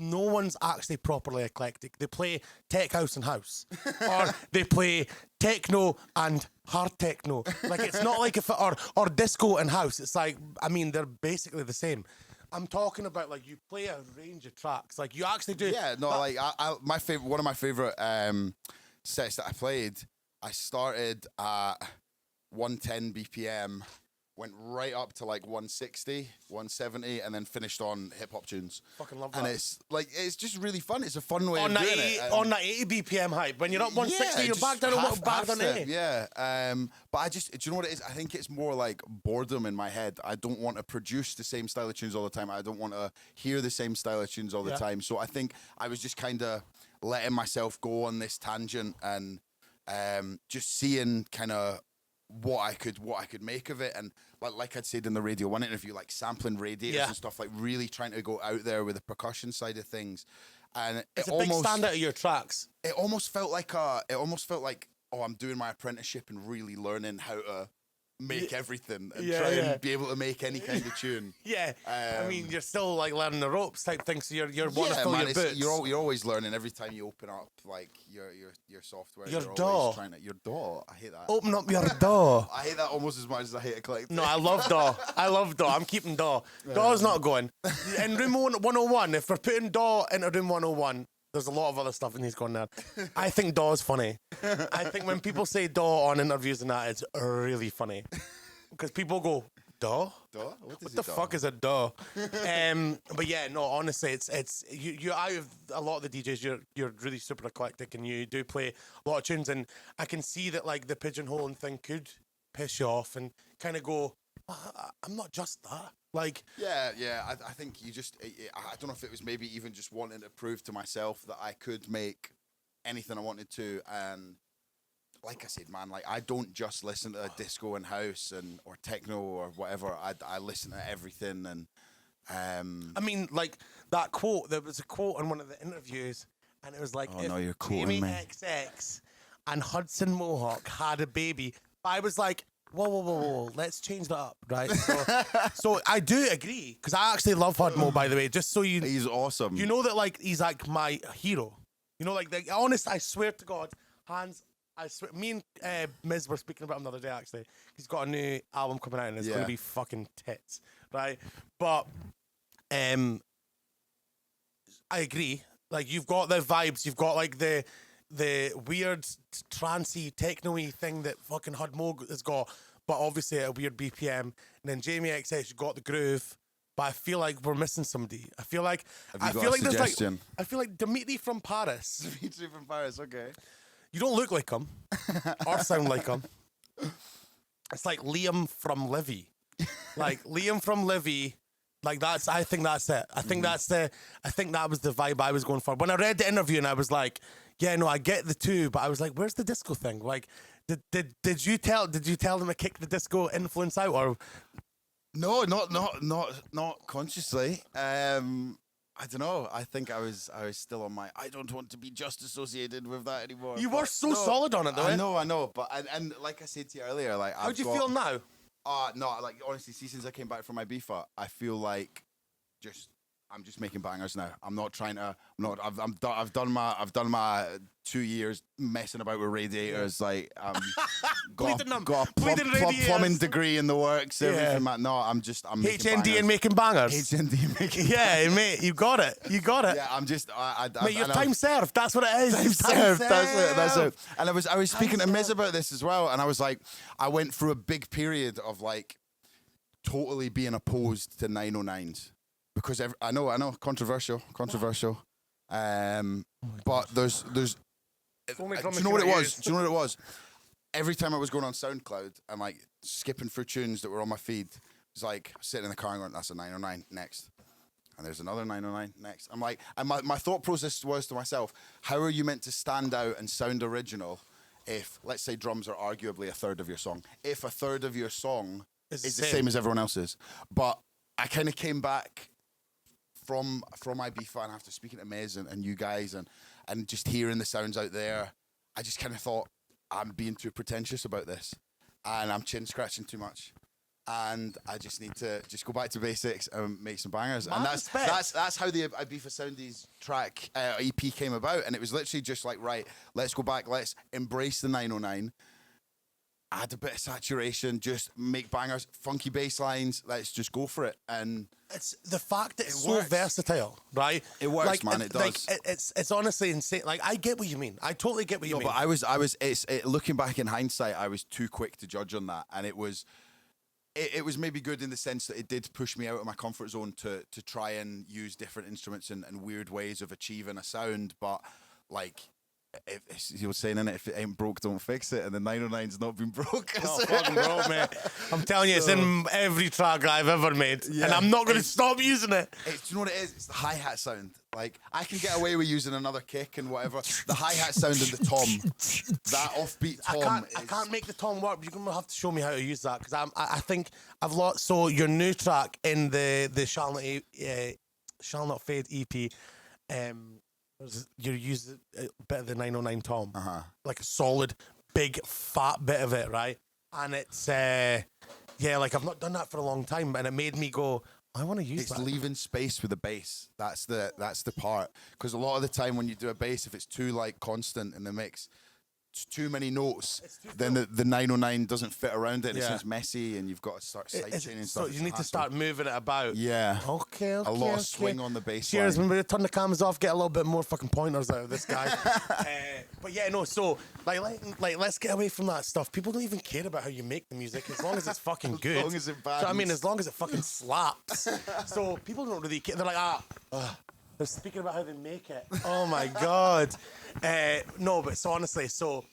No one's actually properly eclectic. They play tech house and house, or they play techno and hard techno. Like it's not like or disco and house. It's like I mean they're basically the same. I'm talking about like you play a range of tracks. Like you actually do. Yeah, no, like one of my favorite sets that I played. I started at 110 BPM went right up to like 160, 170, and then finished on hip hop tunes. Fucking love And that. it's just really fun. It's a fun way On of that doing 80, it. on that 80 BPM hype. When you're up 160, you're just back down back down to 80. Yeah. But do you know what it is? I think it's more like boredom in my head. I don't want to produce the same style of tunes all the time. I don't want to hear the same style of tunes all the time. So I think I was just kind of letting myself go on this tangent and just seeing kind of what I could make of it. And like I'd said in the Radio 1 interview, like sampling radiators and stuff, like really trying to go out there with the percussion side of things. And it's a big standout of your tracks. It almost felt like oh, I'm doing my apprenticeship and really learning how to make everything and try and be able to make any kind of tune. I mean, you're still like learning the ropes type thing, so you're wanting to fill your boots. You're always learning every time you open up like your software. Your you're DAW. always trying to, your DAW. I hate that. Open up your DAW. I hate that almost as much as I hate Eclectic. No, I love DAW. I love DAW. I'm keeping DAW. DAW's not going. In Room 101, if we're putting DAW into Room 101, there's a lot of other stuff that needs going there. I think DAW's funny. I think when people say DAW on interviews and that, it's really funny. Because people go, DAW? DAW? What the fuck is a DAW? But yeah, no, honestly, it's you out of a lot of the DJs, you're really super eclectic and you do play a lot of tunes, and I can see that like the pigeonholing thing could piss you off and kind of go, I'm not just that. Like, yeah. I think you just, I don't know if it was maybe even just wanting to prove to myself that I could make anything I wanted to. And like I said, man, like I don't just listen to disco and house or techno or whatever. I listen to everything. And I mean, like that quote. There was a quote in one of the interviews, and it was like, oh if no, you're quoting Jamie me. XX and Hudson Mohawk had a baby. I was like, whoa, let's change that up, right? So I do agree, because I actually love Hudmo, by the way, just so you... He's awesome. You know that, like, he's, like, my hero. You know, like honest, I swear to God, I swear, me and Miz were speaking about him the other day, actually. He's got a new album coming out, and it's going to be fucking tits, right? But, I agree. Like, you've got the vibes, you've got, like, the weird trancey techno-y thing that fucking Hudmo has got, but obviously at a weird BPM. And then Jamie XX, you got the groove, but I feel like we're missing somebody. I feel like I feel like Dimitri from Paris. Dimitri from Paris, okay. You don't look like him or sound like him. It's like Liam from Livy. Like Liam from Livy. Like I think that's it. I think that was the vibe I was going for. When I read the interview and I was like, yeah, no, I get the two, but I was like, where's the disco thing? Like, did you tell them to kick the disco influence out, or? No, not consciously. I don't know. I think I was still on my. I don't want to be just associated with that anymore. You were so solid on it, though. I know, but and like I said to you earlier, like how do you feel now? No, like honestly, since I came back from my Beefa, I feel like I'm just making bangers now. I'm not trying to. I've done my 2 years messing about with radiators. Like got a plumbing degree in the works. Everything. No, I'm HND and making bangers. HND and making. Yeah, mate, you got it. Yeah, I'm just. Mate, your time served. That's what it is. Time served. That's it. And I was speaking to Miz about this as well, and I was like, I went through a big period of like totally being opposed to 909s. Because I know, controversial. But there's. Do you know what it was? Every time I was going on SoundCloud and like skipping through tunes that were on my feed, it was like sitting in the car and going, "That's a 909 next," and there's another 909 next. I'm like, and my thought process was to myself, how are you meant to stand out and sound original if, let's say, drums are arguably a third of your song? If a third of your song is the same as everyone else's, but I kind of came back from my Beefa and after speaking to Miz and you guys and just hearing the sounds out there, I just kind of thought I'm being too pretentious about this and I'm chin scratching too much and I just need to just go back to basics and make some bangers. And that's how the Beefa Soundies track EP came about, and it was literally just like, right, let's go back, let's embrace the 909. Add a bit of saturation, just make bangers, funky bass lines, let's just go for it. And it's the fact that it's so versatile, right? It works, like, man, it does. Like, it's honestly insane. Like, I get what you mean. I totally get what you mean. But looking back in hindsight, I was too quick to judge on that. And it was, it was maybe good in the sense that it did push me out of my comfort zone to try and use different instruments and weird ways of achieving a sound. But like he was saying in it, if it ain't broke, don't fix it. And the 909's not been broke. Oh, fucking bro, mate. I'm telling you, it's in every track I've ever made. Yeah, and I'm not going to stop using it. Do you know what it is? It's the hi-hat sound. Like, I can get away with using another kick and whatever. The hi-hat sound and the tom, that offbeat tom. I can't make the tom work. You're going to have to show me how to use that, because I think I've lost. So your new track in the Shall Not Fade EP, you use a bit of the 909 tom, like a solid, big, fat bit of it, right? And it's like I've not done that for a long time, and it made me go, I want to use that. It's leaving space with the bass. That's the part. Because a lot of the time when you do a bass, if it's too like constant in the mix, it's too many notes, then the 909 doesn't fit around it, and it's messy, and you've got to start sidechaining stuff. So you need to start moving it about. Yeah. Okay. A lot of swing on the bass. Cheers. When we turn the cameras off, get a little bit more fucking pointers out of this guy. But yeah, no. So like, let's get away from that stuff. People don't even care about how you make the music, as long as it's fucking good. As long as it So, I mean, as long as it fucking slaps. So people don't really care. They're like, they're speaking about how they make it. Oh my god. No, but so honestly, so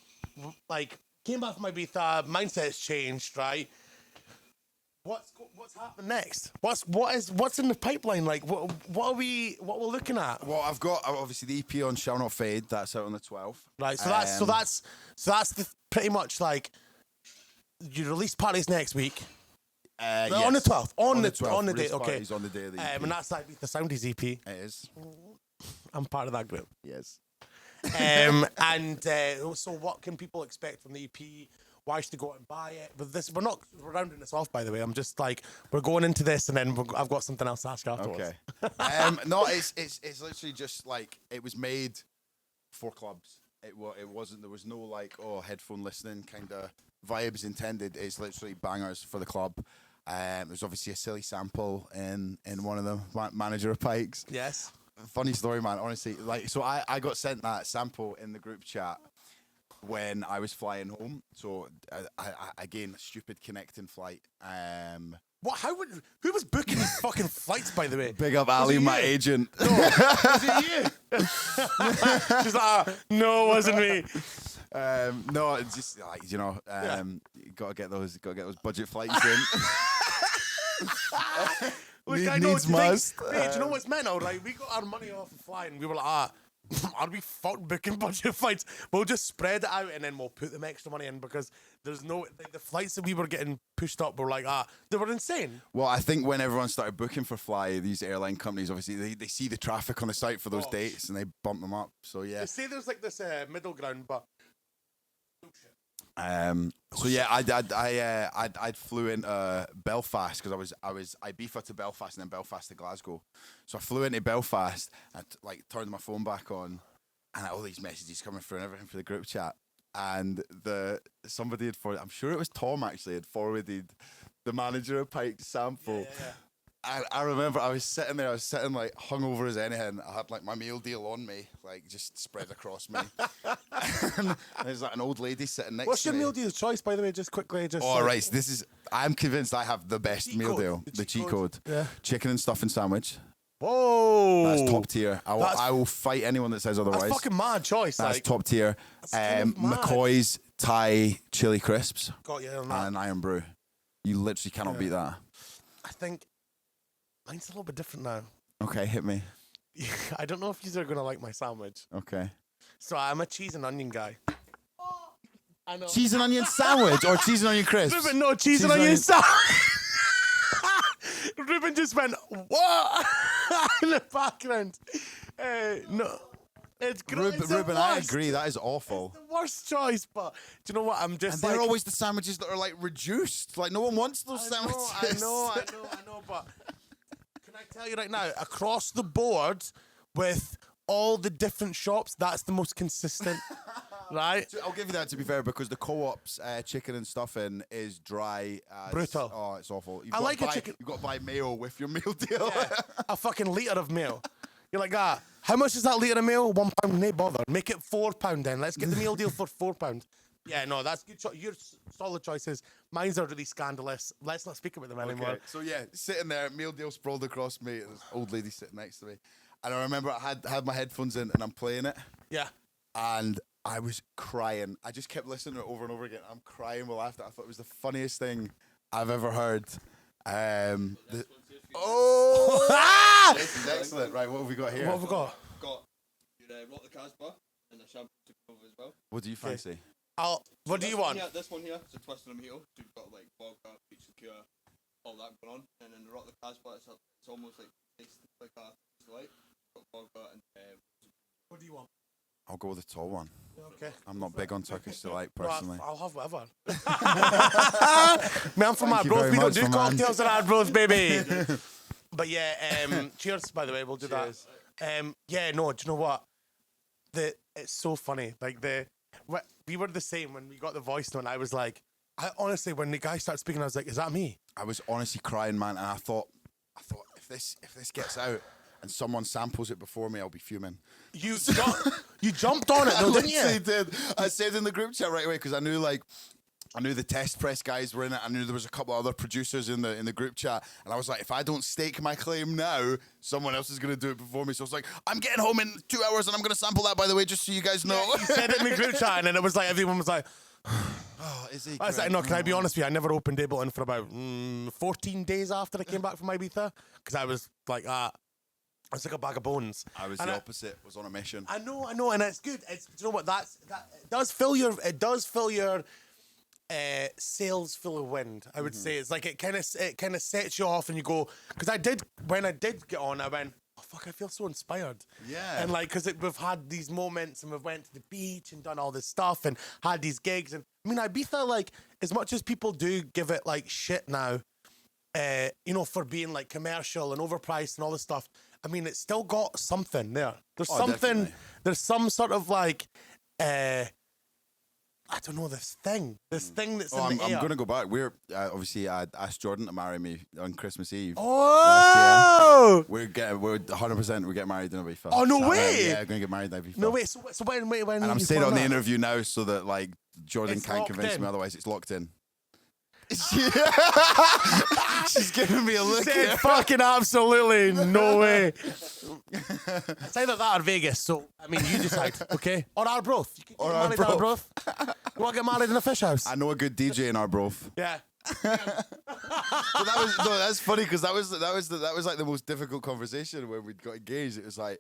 like came back from Ibiza, mindset's changed, right? What's happening next? What's in the pipeline? Like what are we looking at? Well, I've got obviously the EP on Shall Not Fade. That's out on the 12th. Right. So that's pretty much like your release party's next week. Yes. On the 12th. On the Release date. Okay. party's on the day of the EP. And that's like Beefa Soundies EP. It is. I'm part of that group. Yes. So what can people expect from the EP? Why should they go out and buy it? But we're not rounding this off, by the way. I'm just like, we're going into this, and then I've got something else to ask afterwards. Okay. No, it's literally just like, it was made for clubs. It wasn't. There was no like headphone listening kind of vibes intended. It's literally bangers for the club. There's obviously a silly sample in one of them. Manager of Pikes. Yes. Funny story, man. Honestly, like, so I got sent that sample in the group chat when I was flying home. So I again, stupid connecting flight. What? Who was booking these fucking flights, by the way? Big up Ali, my agent. No, was it you? She's like, no, it wasn't me. No, it's just like, you gotta get those budget flights in. Look, I know. Needs must. Do you know what's mental, right? We got our money off of flying. We were like, are we fucking booking budget flights? We'll just spread it out, and then we'll put them extra money in, because there's no, like, the flights that we were getting pushed up were like, they were insane. Well, I think when everyone started booking for fly, these airline companies, obviously, they see the traffic on the site for those dates, and they bump them up. So yeah. They say there's like this middle ground, but so yeah, I flew into Belfast, because I was Ibiza to Belfast and then Belfast to Glasgow. So I flew into Belfast and like turned my phone back on, and all these messages coming through and everything for the group chat. And somebody had forwarded, I'm sure it was Tom actually, had forwarded the Manager of Pikes sample. Yeah. I remember I was sitting there, like hungover as anything. I had like my meal deal on me, like just spread across me. And there's like an old lady sitting next What's to me. your meal deal choice, by the way? Just quickly, All right, so I'm convinced I have the best meal deal. The cheat code. Yeah. Chicken and stuffing sandwich. Whoa. That's top tier. I will fight anyone that says otherwise. That's fucking mad choice. That's like, top tier. kind of mad. McCoy's Thai chili crisps Got you on and that. an iron brew. You literally cannot beat that. I think mine's a little bit different now. Okay, hit me. I don't know if you are going to like my sandwich. Okay. So I'm a cheese and onion guy. I know. Cheese and onion sandwich or cheese and onion crisps? Ruben, no, cheese and onion sandwich. Ruben just went, what? In the background. No. It's gross. Ruben, I agree. That is awful. It's the worst choice, but do you know what? I'm just And like... they're always the sandwiches that are like reduced. Like no one wants those sandwiches. I know, but can I tell you right now, across the board with all the different shops, that's the most consistent, right? I'll give you that, to be fair, because the Co-op's chicken and stuffing is dry as... Brutal. Oh, it's awful. I like a chicken... You've got to buy mayo with your meal deal. Yeah, a fucking litre of meal. You're like, how much is that litre of meal? £1, no bother. Make it £4 then. Let's get the meal deal for £4. Yeah, no, that's good. Your solid choices. Mine's are really scandalous. Let's not speak about them anymore. Okay. So yeah, sitting there, meal deal sprawled across me, and this old lady sitting next to me, and I remember I had my headphones in and I'm playing it, Yeah. and I was crying. I just kept listening to it over and over again. I'm crying with laughter. I thought it was the funniest thing I've ever heard. Ah! This is excellent. Right, what have we got here? What have we got? Got your Rock the Casbah and the champagne supernova as well. What do you fancy? What do you want? This one here is a twist and a heel. So you've got like vodka, peach liqueur, all that going on. And then the Rock the Casbah, it's almost like tastes like a light. Got vodka and What do you want? I'll go with the tall one. Okay. I'm not big on Turkish delight personally. I'll have whatever. Man, I'm from Thank you Arbroath. very We don't much, do my man. cocktails in Arbroath, baby. But yeah, cheers, by the way. We'll do Cheers. that. Yeah, no, do you know what? It's so funny. Like, we were the same when we got the voice note, and I was like, honestly, when the guy started speaking, I was like, is that me? I was honestly crying, man, and I thought if this gets out and someone samples it before me, I'll be fuming. You jumped on it, though, didn't I you? did. I said in the group chat right away because I knew the test press guys were in it. I knew there was a couple other producers in the group chat, and I was like, if I don't stake my claim now, someone else is going to do it before me. So I was like, I'm getting home in 2 hours, and I'm going to sample that, by the way, just so you guys know. You said it in the group chat, and then it was like everyone was like, Oh, is he? I was like, no, can I be honest with you? I never opened Ableton for about 14 days after I came back from Ibiza because I was like, I was like a bag of bones. I was And the opposite. Was on a mission. I know, and it's good. It's, do you know what? That it does fill your sails full of wind. I would say it's like it kind of sets you off, and you go. Because when I did get on, I went, oh fuck, I feel so inspired. Yeah. And like, because we've had these moments, and we've went to the beach and done all this stuff, and had these gigs, and I mean Ibiza, like as much as people do give it like shit now, for being like commercial and overpriced and all this stuff. I mean, it's still got something there. There's something. Definitely. There's some sort of like, I don't know, this thing that's in the I'm air. going to go back. We're obviously I asked Jordan to marry me on Christmas Eve. Oh! We're 100%. We're getting married in Ibiza. Oh, no way! Yeah, we're going to get married in Ibiza. No wait. So when? And I'm saying it on the interview now so that like Jordan It's can't locked convince in. me otherwise. It's locked in. She's giving me a look Said here. fucking absolutely no way. It's either that or Vegas. So I mean, you decide, okay? Or Arbroath. You can get married in Arbroath. Arbroath. You want to get married in a fish house? I know a good DJ in Arbroath. Yeah. So that's funny because that was like the most difficult conversation when we got engaged. It was like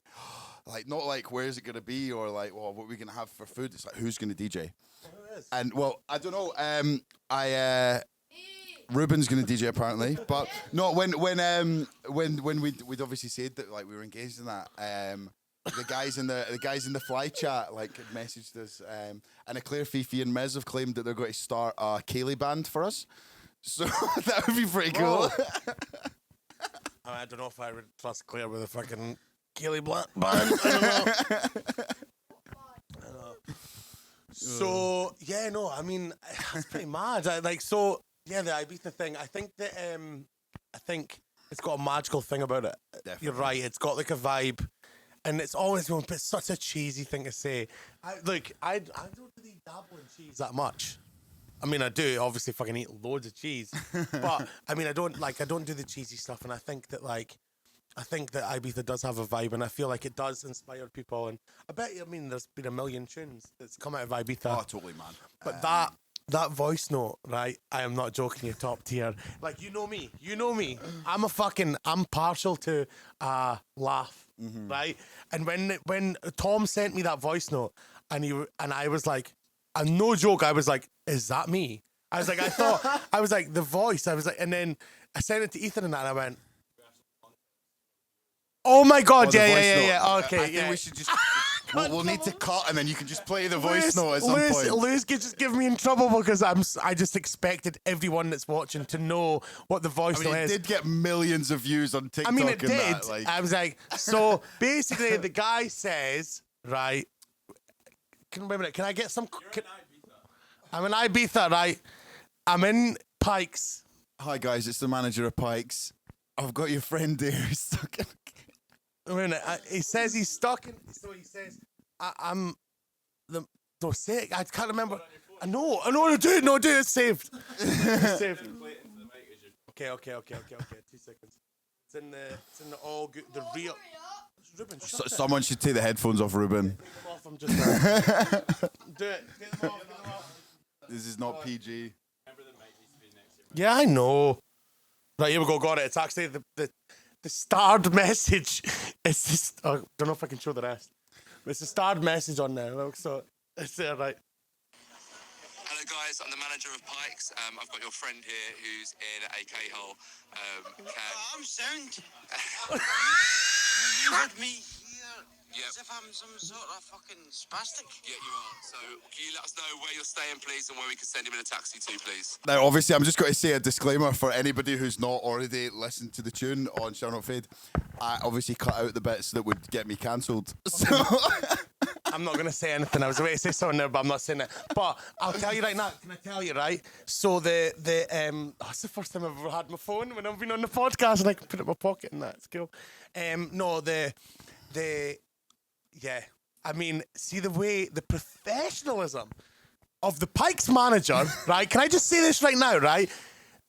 not like where's it gonna be or like what are we gonna have for food. It's like who's gonna DJ. And well, I don't know. Ruben's gonna DJ apparently, but no. When we'd obviously said that like we were engaged in that. The guys in the fly chat like had messaged us, and Eclair, Fifi, and Mez have claimed that they're going to start a Kaylee band for us. So that would be pretty cool. I don't know if I would trust Claire with a fucking Keely band. I don't know. So yeah, no, I mean it's pretty mad. The Ibiza thing. I think that it's got a magical thing about it. Definitely. You're right. It's got like a vibe, and it's always been such a cheesy thing to say. I don't really dabble in cheese that much. I mean, I do obviously fucking eat loads of cheese, but I mean, I don't do the cheesy stuff, and I think that Ibiza does have a vibe, and I feel like it does inspire people. And I mean, there's been a million tunes that's come out of Ibiza. Oh, totally, man. But that voice note, right? I am not joking. You top tier. Like you know me. I'm partial to laugh, right? And when Tom sent me that voice note, and I was like, and no joke, I was like, is that me? I was like, I was like the voice. I was like, and then I sent it to Ethan and I went, oh my god, The voice yeah. note. Okay, I think we should just. We'll need to cut, and then you can just play the voice note at some point. Lewis could just give me in trouble because I just expected everyone that's watching to know what the voice I mean, note it is. did get millions of views on TikTok. I mean, it and did. That, like. I was like, so basically, the guy says, right? Wait a minute. Can I get some? I'm in Ibiza, right? I'm in Pikes. Hi guys, it's the manager of Pikes. I've got your friend here stuck in. Wait a minute. He says he's stuck in. So he says, I'm the. Don't say it. I can't remember. I know, dude, it's saved. It's saved. Okay. 2 seconds. It's in the all good, the real. Ruben, shut it. Someone should take the headphones off, Ruben. Take them off, I'm just. Do it. Get them off. This is not PG. Yeah, I know. Right, here we go. Got it. It's actually the starred message. It's just. I don't know if I can show the rest. But it's a starred message on there. Look, so it's there, right. Hello guys, I'm the manager of Pikes. I've got your friend here who's in a K-hole. I'm sound. You had me here as if I'm some sort of fucking spastic. Yeah, you are. So can you let us know where you're staying, please, and where we can send him in a taxi to, please? Now, obviously, I'm just going to say a disclaimer for anybody who's not already listened to the tune on Shall Not Fade. I obviously cut out the bits that would get me cancelled. So I'm not going to say anything. I was going to say something there, but I'm not saying it. But I'll tell you right now. Can I tell you, right? So it's the first time I've ever had my phone when I've been on the podcast and I can put it in my pocket and that's cool. Yeah. I mean, see the professionalism of the Pikes manager, right? Can I just say this right now, right?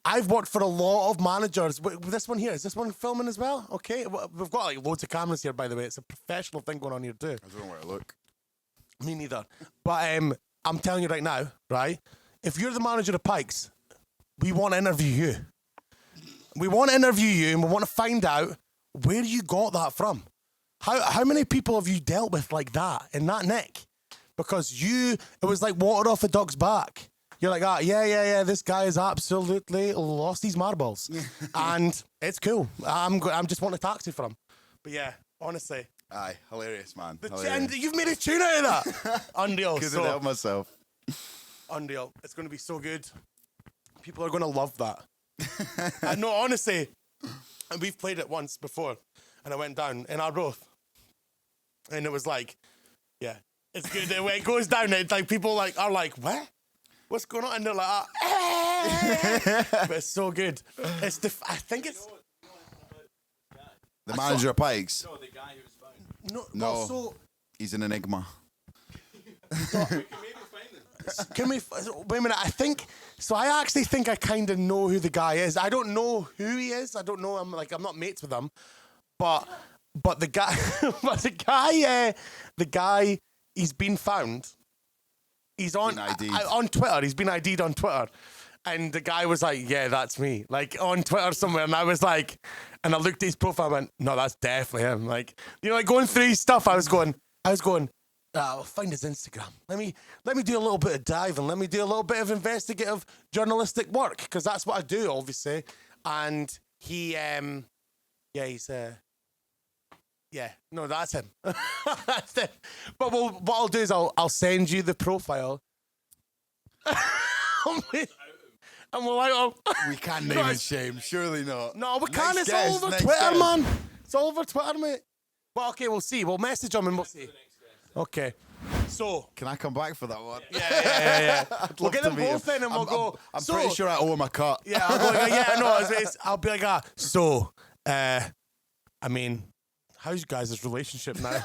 I've worked for a lot of managers. This one here, is this one filming as well? Okay. We've got like loads of cameras here, by the way. It's a professional thing going on here too. I don't know where to look. Me neither. But I'm telling you right now, right? If you're the manager of Pikes, we want to interview you. We want to interview you and we want to find out where you got that from. How many people have you dealt with like that in that nick? Because it was like water off a duck's back. You're like, yeah, this guy has absolutely lost his marbles. And it's cool. I'm just wanting a taxi for him. But yeah, honestly. Aye, hilarious, man. And you've made a tune out of that. Unreal. Couldn't help myself. Unreal. It's going to be so good. People are going to love that. No, honestly, we've played it once before. And I went down in Arbroath. And it was like, yeah, it's good. When it goes down, it's like people are like, what? What's going on? And they're like, but it's so good. I think it's the manager of Pikes. No, the guy who was found. No, Also, he's an enigma. We can maybe find him. can we? Wait a minute. I actually think I kind of know who the guy is. I don't know who he is. I don't know. I'm not mates with him, but the guy, the guy, he's been found. He's on Twitter. He's been ID'd on Twitter. And the guy was like, yeah, that's me. Like on Twitter somewhere. And I was like, and I looked at his profile and went, no, that's definitely him. Like, like going through his stuff, I was going, I'll find his Instagram. Let me do a little bit of diving. Let me do a little bit of investigative journalistic work. Because that's what I do, obviously. And he, that's him. That's it. But what I'll do is I'll send you the profile. And we'll like, We can't name and shame. Surely not. no, we can't. It's guess, all over next Twitter, guess. man. It's all over Twitter, mate. Well, okay, we'll see. We'll message him and we'll see. Okay. So. Can I come back for that one? Yeah. We'll love get to them meet both him. in and we'll go. I'm pretty sure I owe him a cut. Yeah, I'll go. Yeah, no. I'll be like, I mean, how's you guys' relationship now?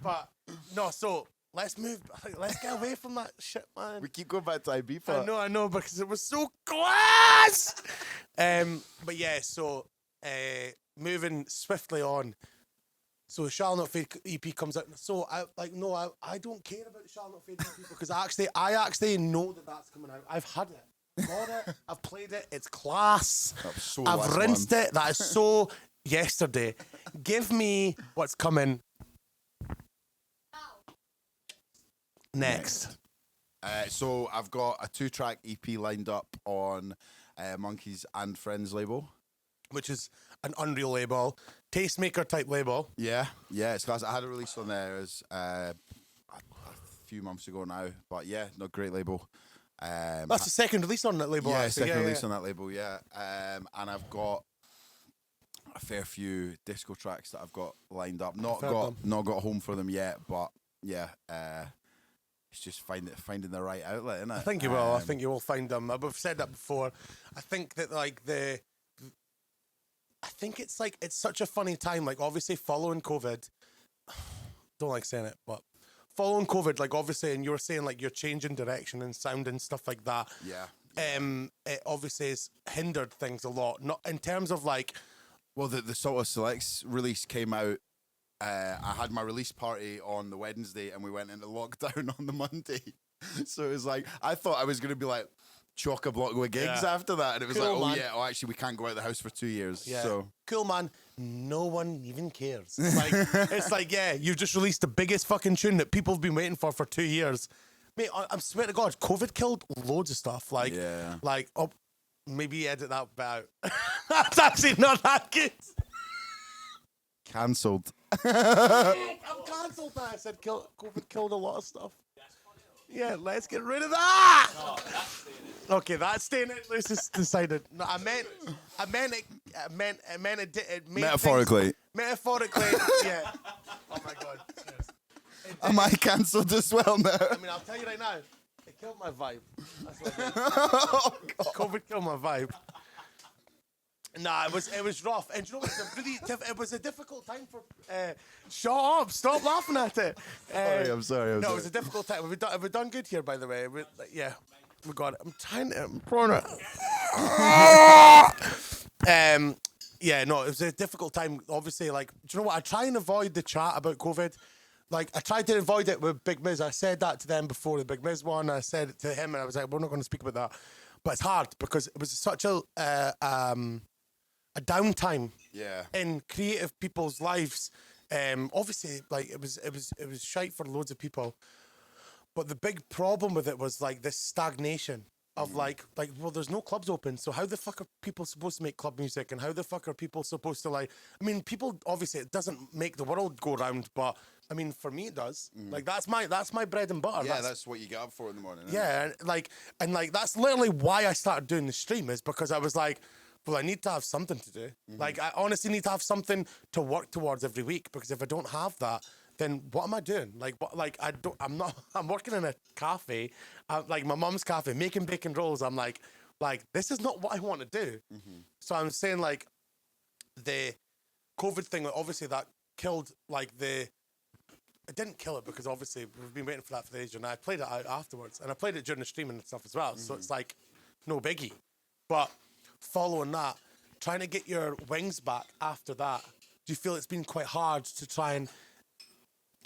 But no, so let's move. Let's get away from that shit, man. We keep going back to Ibiza. I know, because it was so class. But yeah, so moving swiftly on. So Shall Not Fade EP comes out. So I don't care about the Shall Not Fade EP because I actually know that that's coming out. I've had it, bought it, I've played it. It's class. I've rinsed it. That is so yesterday. Give me what's coming next. So I've got a 2-track EP lined up on Monkeys and Friends label. Which is an Unreal label, tastemaker type label. Yeah, it's class. I had a release on there a few months ago now, but yeah, no, great label. That's the second release on that label. Yeah, actually. second release on that label. Yeah, and I've got a fair few disco tracks that I've got lined up. Not got home for them yet, but yeah, it's just finding the right outlet, isn't it? I think you will. I think you will find them. I've said that before. I think that I think it's such a funny time. Like obviously following COVID, don't like saying it, but following COVID, like obviously, and you were saying like you're changing direction and sound and stuff like that. Yeah. It obviously has hindered things a lot. Not in terms of like, Well, the Salt of Selects release came out. I had my release party on the Wednesday, and we went into lockdown on the Monday. So it was like I thought I was going to be like chock-a-block with gigs after that, and it was Cool, like, man. actually, we can't go out the house for 2 years. yeah, So cool, man. No one even cares. It's like, yeah, you've just released the biggest fucking tune that people have been waiting for 2 years. Mate, I swear to God, COVID killed loads of stuff. Like, maybe edit that bit out. That's actually not that good. cancelled. I'm cancelled now. I said COVID killed a lot of stuff. Yeah, let's get rid of that. No, that's staying in. Okay, that's staying in. Let's just decided. No, I meant it made Metaphorically. things, metaphorically, yeah. Oh my God. Cheers. Am I cancelled as well now? I mean, I'll tell you right now, it killed my vibe. That's what it did. COVID killed my vibe. Nah, it was rough, and you know it was a difficult time for. Shut up! Stop laughing at it. I'm sorry. It was a difficult time. Have we done good here, by the way? Yeah, we got it. I'm trying to. Yeah, no, it was a difficult time. Obviously, like, do you know what? I try and avoid the chat about COVID. Like, I tried to avoid it with Big Miz. I said that to them before the Big Miz one. I said it to him, and I was like, we're not going to speak about that. But it's hard because it was such a downtime in creative people's lives. Obviously, like it was shite for loads of people. But the big problem with it was like this stagnation of like well, there's no clubs open, so how the fuck are people supposed to make club music, and how the fuck are people supposed to like? I mean, people obviously it doesn't make the world go round, but I mean for me it does. Like that's my bread and butter. Yeah, that's what you get up for in the morning. Yeah, and that's literally why I started doing the stream, is because I was like, well, I need to have something to do. Like, I honestly need to have something to work towards every week, because if I don't have that, then what am I doing? I'm working in a cafe, like my mum's cafe, making bacon rolls. I'm like, this is not what I want to do. So I'm saying, like, the COVID thing, obviously that killed, like, it didn't kill it, because obviously we've been waiting for that for the age, and I played it out afterwards, and I played it during the stream and stuff as well. So it's like, no biggie. But following that, trying to get your wings back after that, do you feel it's been quite hard to try and...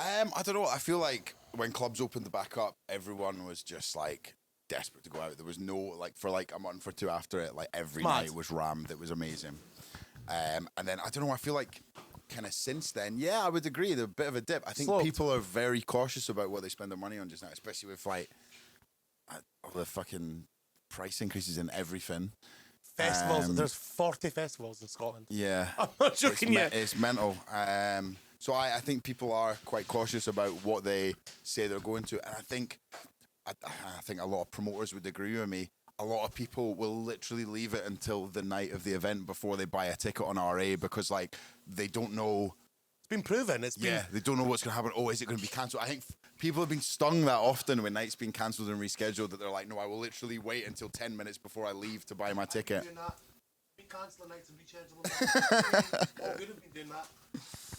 I don't know. I feel like when clubs opened back up, everyone was just like desperate to go out. There was no, like, for like a month or two after it, like every night was rammed. It was amazing. And then I don't know. I feel like kind of since then, yeah, I would agree. There's a bit of a dip. I think people are very cautious about what they spend their money on just now, especially with like all the fucking price increases in everything. Festivals, there's 40 festivals in Scotland. Yeah. I'm not joking you. It's mental. So I think people are quite cautious about what they say they're going to. And I think a lot of promoters would agree with me. A lot of people will literally leave it until the night of the event before they buy a ticket on RA, because like they don't know. It's been proven. They don't know what's going to happen. Oh, is it going to be cancelled? I think people have been stung that often when nights been cancelled and rescheduled, that they're like, no, I will literally wait until 10 minutes before I leave to buy my ticket. Been cancelling nights and rescheduling. Oh, we've been doing that.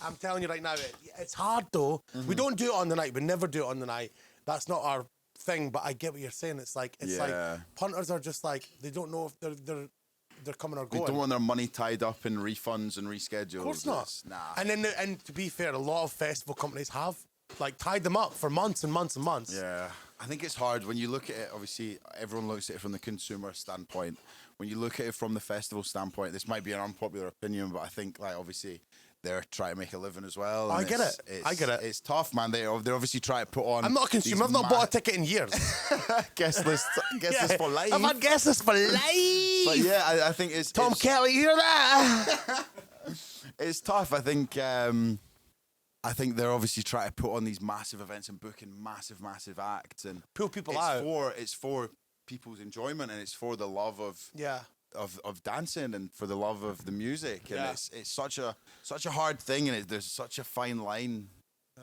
I'm telling you right now, it's hard though. We don't do it on the night. We never do it on the night. That's not our thing. But I get what you're saying. It's like punters are just like, they don't know if they're coming or going. They don't want their money tied up in refunds and reschedules. Of course not. Nah. And to be fair, a lot of festival companies have like tied them up for months and months and months. Yeah, I think it's hard when you look at it. Obviously, everyone looks at it from the consumer standpoint. When you look at it from the festival standpoint, this might be an unpopular opinion, but I think like obviously they're trying to make a living as well. I get it. It's tough, man. They obviously try to put on. I'm not a consumer. I've not bought a ticket in years. Guest list for life. I've had guest list for life. But yeah, I think it's Tom Kelly. You hear that? It's tough. I think they're obviously trying to put on these massive events and booking massive acts and pull people out. It's for people's enjoyment, and it's for the love of dancing and for the love of the music, and it's such a hard thing, and there's such a fine line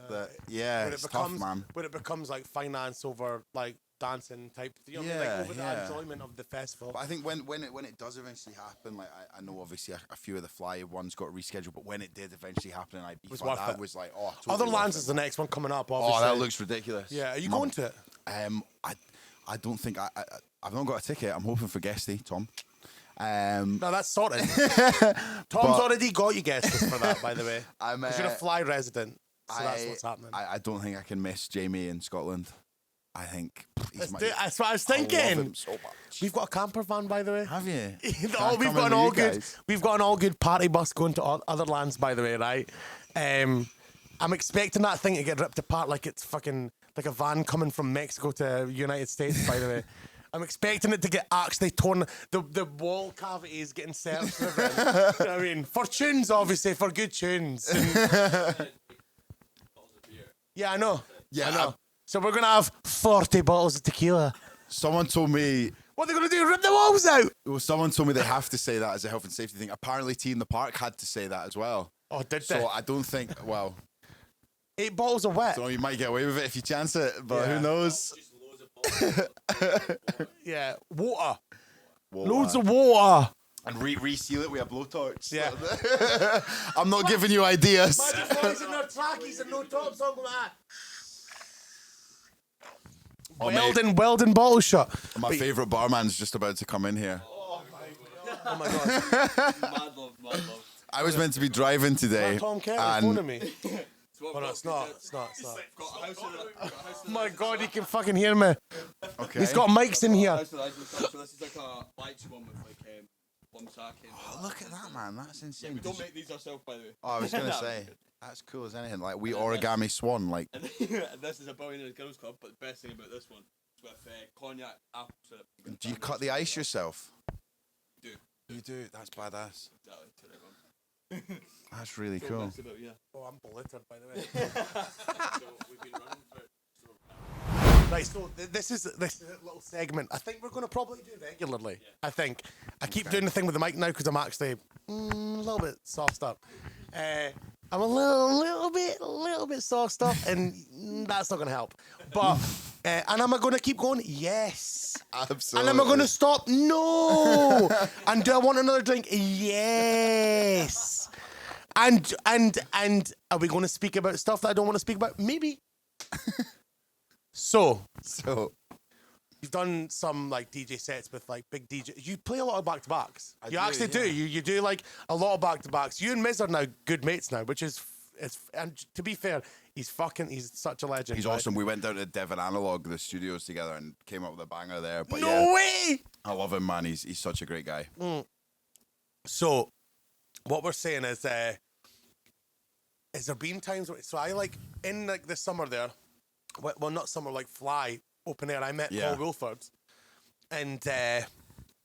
that it's tough, man. When it becomes like finance over like dancing type. You know what I mean? Like over the Yeah. enjoyment of the festival. But I think when it does eventually happen, like I know obviously a few of the fly ones got rescheduled, but when it did eventually happen in Ibiza, was worth that it. was like, oh, totally Other worth Lands it. is the next one coming up. Obviously. Oh, that looks ridiculous. Yeah, are you going to it? I don't think I've not got a ticket. I'm hoping for Guesty, Tom. No, that's sorted. Tom's already got you guesses for that, by the way. Because you're a fly resident, so that's what's happening. I don't think I can miss Jamie in Scotland. I think That's what I was thinking. I love him so much. We've got a camper van, by the way. Have you? We've got an all good party bus going to other lands, by the way, right? I'm expecting that thing to get ripped apart like it's fucking like a van coming from Mexico to United States, by the way. I'm expecting it to get actually torn. The wall cavity is getting searched. You know what I mean? For tunes, obviously, for good tunes. Yeah, I know. Yeah, I know. So we're going to have 40 bottles of tequila. Someone told me. What are they going to do? Rip the walls out? Well, someone told me they have to say that as a health and safety thing. Apparently, Tea in the Park had to say that as well. Oh, did they? So I don't think. Well, 8 bottles of wet. so you might get away with it if you chance it, but Yeah. who knows? Yeah, water. Water. Loads of water. And reseal it with a blowtorch. Yeah. I'm not giving you ideas. Imagine boys in their trackies and no tops on like that. Oh, mate. Welding bottle shot. My favourite barman's just about to come in here. Oh my god. Mad love. I was meant to be driving today. Tom Kelly and phoning me. So Oh no, it's not. It's not. Got a house Oh my god, he can fucking hear me. Okay. He's got mics in here. So this is like a Pikes one with like plum sack in. Oh, look at that, man. That's insane. We don't make these ourselves, by the way. Oh, I was going to say, that's cool as anything. Like, we origami swan. Like, And this is a Billionaires Girls Club, but the best thing about this one is with cognac, apple syrup. do you cut the ice yourself? Do. You do. That's badass. Exactly. To the one. That's really So cool. that's about, yeah. Oh, I'm belittled, by the way. Right, so this is a little segment. I think we're going to probably do regularly. I think. I keep doing the thing with the mic now because I'm actually a little bit sauced up. I'm a little bit sauced up, and that's not going to help. But and am I going to keep going? Yes. Absolutely. And am I going to stop? No. And do I want another drink? Yes. And are we going to speak about stuff that I don't want to speak about? Maybe. So you've done some like DJ sets with like big DJ. You play a lot of back-to-backs. You actually do. You do like a lot of back-to-backs. You and Miz are now good mates now, which is and to be fair, he's such a legend. He's right? awesome. We went down to Devon Analog, the studios together, and came up with a banger there. But No yeah, way. I love him, man. He's such a great guy. So what we're saying is there been times where, so I like in like the summer there, well not summer, like Fly open air, I met Yeah. Paul Wilford, and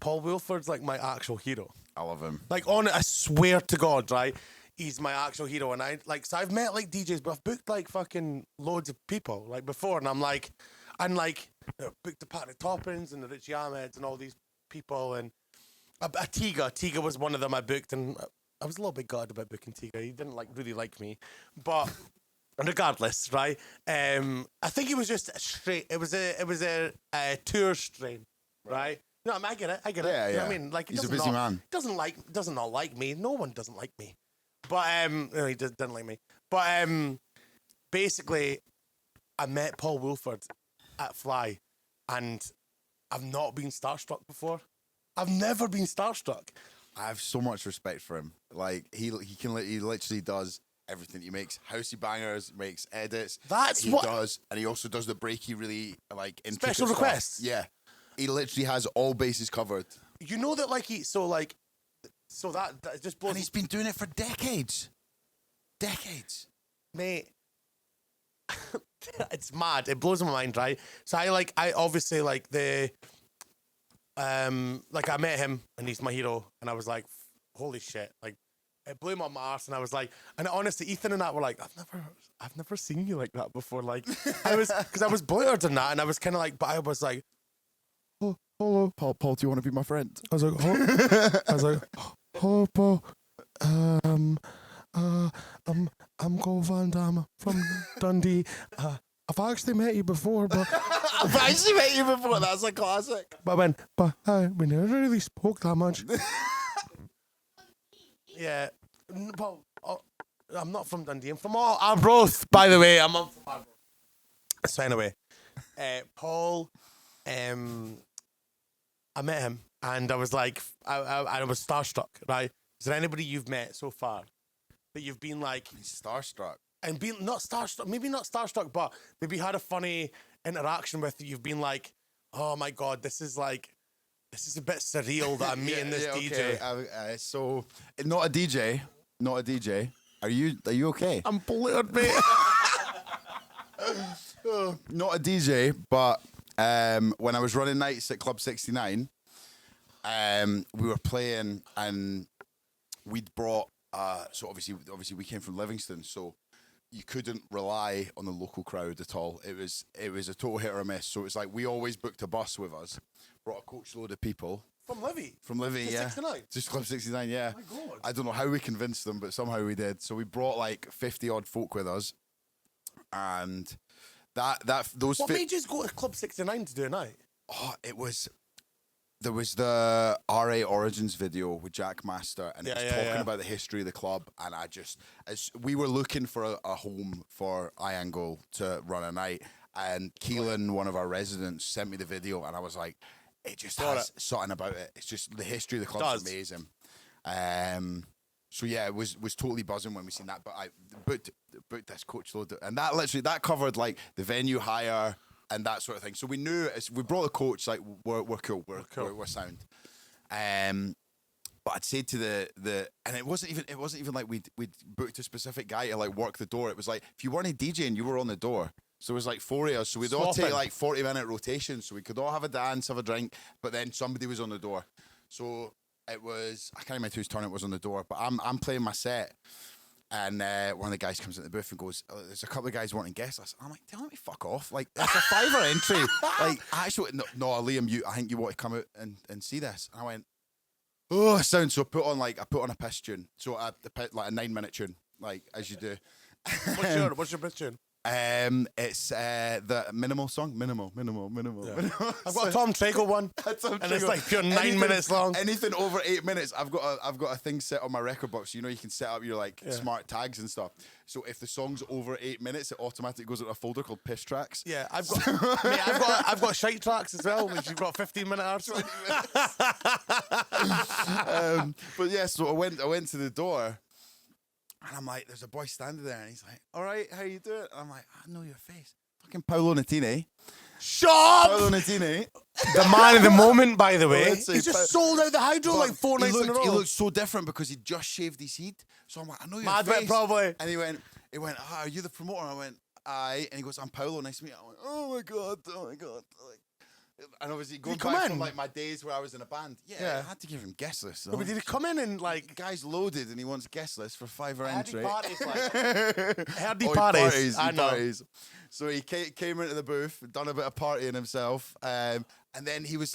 Paul Wilford's like my actual hero. I love him. Like I swear to God, right? He's my actual hero, and so I've met like DJs, but I've booked like fucking loads of people like before, and I'm like, booked the Patty Toppins and the Richie Ahmeds and all these people, and a Tiga was one of them I booked, and I was a little bit gutted about booking Tiga. He didn't really like me, but regardless, right? I think it was just a straight. It was a tour strain, right? No, I get it. Yeah, You know yeah. what I mean, like He's a busy man. Doesn't not like me. No one doesn't like me. But no, he didn't like me. But basically, I met Paul Wilford at Fly, and I've not been starstruck before. I've never been starstruck. I have so much respect for him. Like he literally does everything. He makes housey bangers, makes edits. That's he what does, and he also does the breaky, really like intricate Special stuff. requests. Yeah, he literally has all bases covered, You know that like that just blows. and he's been doing it for decades. Decades. Mate, it's mad. It blows my mind, right? So I obviously like the like I met him and he's my hero, and I was like, holy shit, like it blew my arse, and I was like, and honestly, Ethan and that were like, I've never seen you like that before. Like I was, because I was blurred and that, and I was kind of like, but I was like, oh, hello, Paul, do you want to be my friend? I was like, hello, Paul. I'm Cole Van Damme from Dundee. I've actually met you before, but I've actually met you before. That's a classic. we never really spoke that much. Yeah, well, I'm not from Dundee. I'm from Arbroath, by the way. I'm from Arbroath. So anyway, Paul, I met him, and I was like, I was starstruck. Right? Is there anybody you've met so far that you've been like Starstruck? And being not starstruck, maybe not starstruck, but maybe had a funny interaction with you. You've been like, oh my God, this is a bit surreal that I'm meeting this DJ. Okay. So, not a DJ. Are you okay? I'm polluted, mate. Not a DJ, but when I was running nights at Club 69, we were playing and we'd brought, so obviously we came from Livingston, so you couldn't rely on the local crowd at all. It was a total hit or a miss. So it was like we always booked a bus with us, brought a coach load of people. From Livy? From Livy, yeah. 69? Just Club 69, yeah. Oh my God. I don't know how we convinced them, but somehow we did. So we brought like 50 odd folk with us. And those... What made you go to Club 69 to do a night? Oh, there was the RA Origins video with Jack Master, and it was talking about the history of the club. And we were looking for a home for Iangle to run a night, and Keelan, one of our residents, sent me the video, and I was like, it just has something about it. It's just the history of the club's amazing. So yeah, it was totally buzzing when we seen that. But I booked this coach load, and that covered like the venue hire and that sort of thing. So we knew we brought a coach, like we're cool, we're sound. But I'd say to the and it wasn't even like we'd booked a specific guy to like work the door. It was like if you weren't DJing, you were on the door. So it was like 4 of us. So we'd all take like 40-minute rotations. So we could all have a dance, have a drink, but then somebody was on the door. So it was, I can't remember whose turn it was on the door, but I'm playing my set. And one of the guys comes in the booth and goes, there's a couple of guys wanting guest lists. I'm like, tell me fuck off. Like, that's a £5 entry. Like, actually, no, Liam, I think you want to come out and see this. And I went, oh, sound. So I put on a piss tune. So like a 9-minute tune, like, as you do. What's your piss tune? It's the Minimal song. Minimal. I've got a Tom Trago one, and it's like pure 9 minutes long. Anything over 8 minutes, I've got a thing set on my record box. You know, you can set up your smart tags and stuff. So if the song's over 8 minutes, it automatically goes into a folder called Piss Tracks. Yeah, I've got Shite Tracks as well, which you've got 15-minute hours. But yeah, so I went to the door. And I'm like, there's a boy standing there, and he's like, all right, how you doing? And I'm like, I know your face. Fucking Paolo Nutini. Shut up! Paolo Nutini. The man of the moment, by the way. Let's say He's just sold out the Hydro like 4 nights in a row. He looked so different because he just shaved his head. So I'm like, I know your Mad face. bit, probably. And he went, are you the promoter? And I went, aye. And he goes, I'm Paolo, nice to meet you. I went, oh my God. Like, and obviously going back from like my days where I was in a band, I had to give him guest lists. But did he come in and like the guy's loaded and he wants guest lists for £5 entry? Hardy parties. I know. Parties. So he came into the booth, done a bit of partying himself, and then he was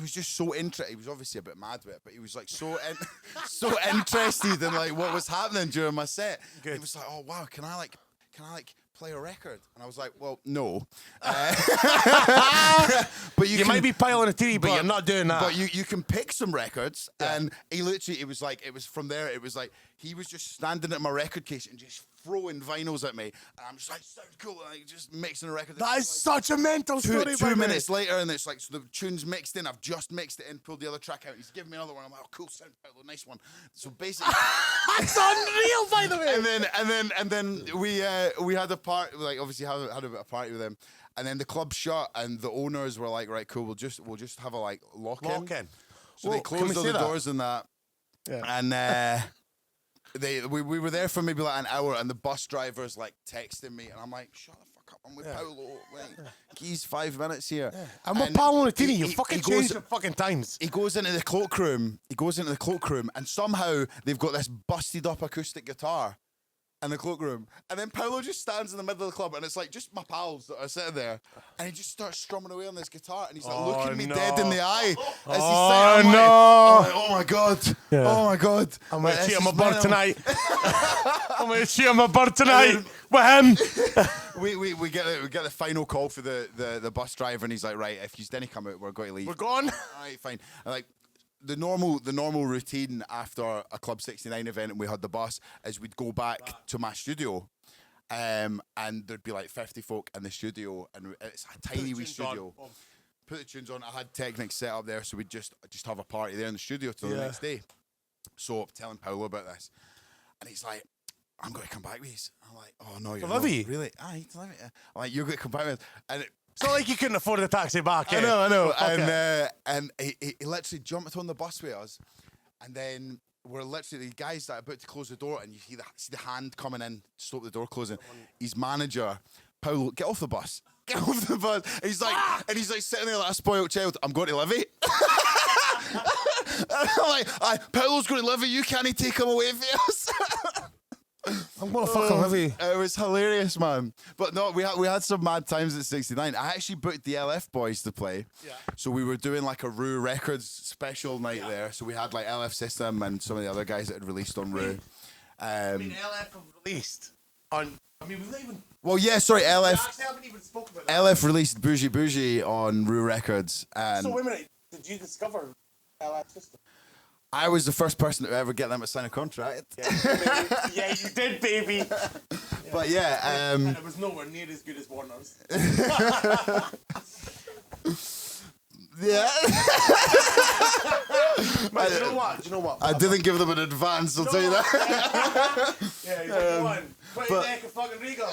just so interested. He was obviously a bit mad with it, but he was like so interested in like what was happening during my set. He was like, oh wow, can I play a record? And I was like, well, no. But you might be piling a TV, but you're not doing that. But you can pick some records. Yeah. And he literally, it was from there, it was like, he was just standing at my record case and just throwing vinyls at me. And I'm just like, sounds cool. And like, just mixing a record. That is such a mental story. 2 minutes later, and it's like, so the tune's mixed in. I've just mixed it in, pulled the other track out. He's giving me another one. I'm like, oh, cool, sound, nice one. So basically, it's unreal, by the way. And then we had a party, like obviously had a bit of party with him. And then the club shut, and the owners were like, right, cool, we'll just have a like lock in. So they closed all the doors and that. Yeah. And we were there for maybe like an hour, and the bus driver's like texting me, and I'm like, shut the fuck up, I'm with Paolo. Like, he's 5 minutes here. Yeah. I'm with Paolo Nutini. You fucking changed your fucking times. He goes into the cloakroom. And somehow they've got this busted up acoustic guitar in the cloakroom, and then Paolo just stands in the middle of the club, and it's like just my pals that are sitting there, and he just starts strumming away on this guitar, and he's like looking me dead in the eye as he's saying, I'm like, oh my God, oh my God, I'm gonna cheat on my bird tonight. I'm gonna cheat on my bird tonight with him. we get the final call for the bus driver, and he's like, right, if you didn't come out, we're going to leave. We're gone. All right, fine. And like the normal routine after a Club 69 event, and we had the bus, is we'd go back to my studio. And there'd be like 50 folk in the studio, and it's a tiny wee studio. Put the tunes on. I had Technics set up there, so we'd just have a party there in the studio till the next day. So I'm telling Paolo about this, and he's like, I'm going to come back with these. I'm like, oh no, you're not. Really? Aye, to Livy. I'm like, you're going to come back with us. And it's not like you couldn't afford a taxi back. I know. Oh, And he literally jumped on the bus with us, and then we're literally the guys that are about to close the door, and you see the hand coming in to stop the door closing. His manager, Paolo, get off the bus. Get off the bus. And he's like sitting there like a spoiled child. I'm going to Livy. And I'm like, Paolo's going to Livy. You can't take him away from us. I'm gonna fucking Livy. It was hilarious, man. But no, we had some mad times at 69. I actually booked the LF boys to play. Yeah. So we were doing like a Rue Records special night there. So we had like LF System and some of the other guys that had released on Rue. LF have released on. I mean, we've not even. Well, yeah, sorry, LF. We actually haven't even spoken about that. LF released Bougie Bougie on Rue Records. And so wait a minute, did you discover LF System? I was the first person to ever get them to sign a contract. Yeah, you did, baby. But yeah, and it was nowhere near as good as Warner's. Yeah. But do you know what? I didn't give them an advance, I'll tell you that. Yeah, he's like, go on. Put your neck a fucking Regal.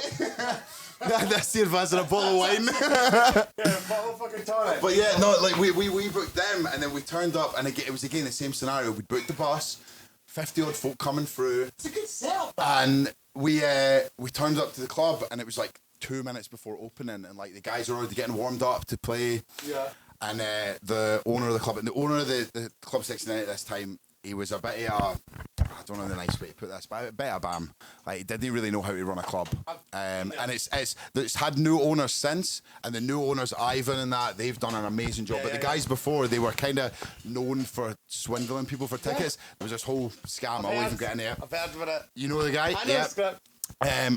That's the advance in a bottle of wine. Yeah, a bottle of fucking tonic. But yeah, no, like we booked them, and then we turned up, and again, it was again the same scenario. We booked the bus, 50 odd folk coming through. It's a good setup. And we turned up to the club, and it was like 2 minutes before opening, and like the guys were already getting warmed up to play. Yeah. And the owner of the club, and the owner of the Club 69 at this time, he was a bit of I don't know the nice way to put this, but a bit of bam. Like, he didn't really know how to run a club. And it's had new owners since, and the new owners, Ivan and that, they've done an amazing job. But the guys before, they were kind of known for swindling people for tickets. There was this whole scam. I'll even get in there. I've heard about it. You know the guy? I know the script.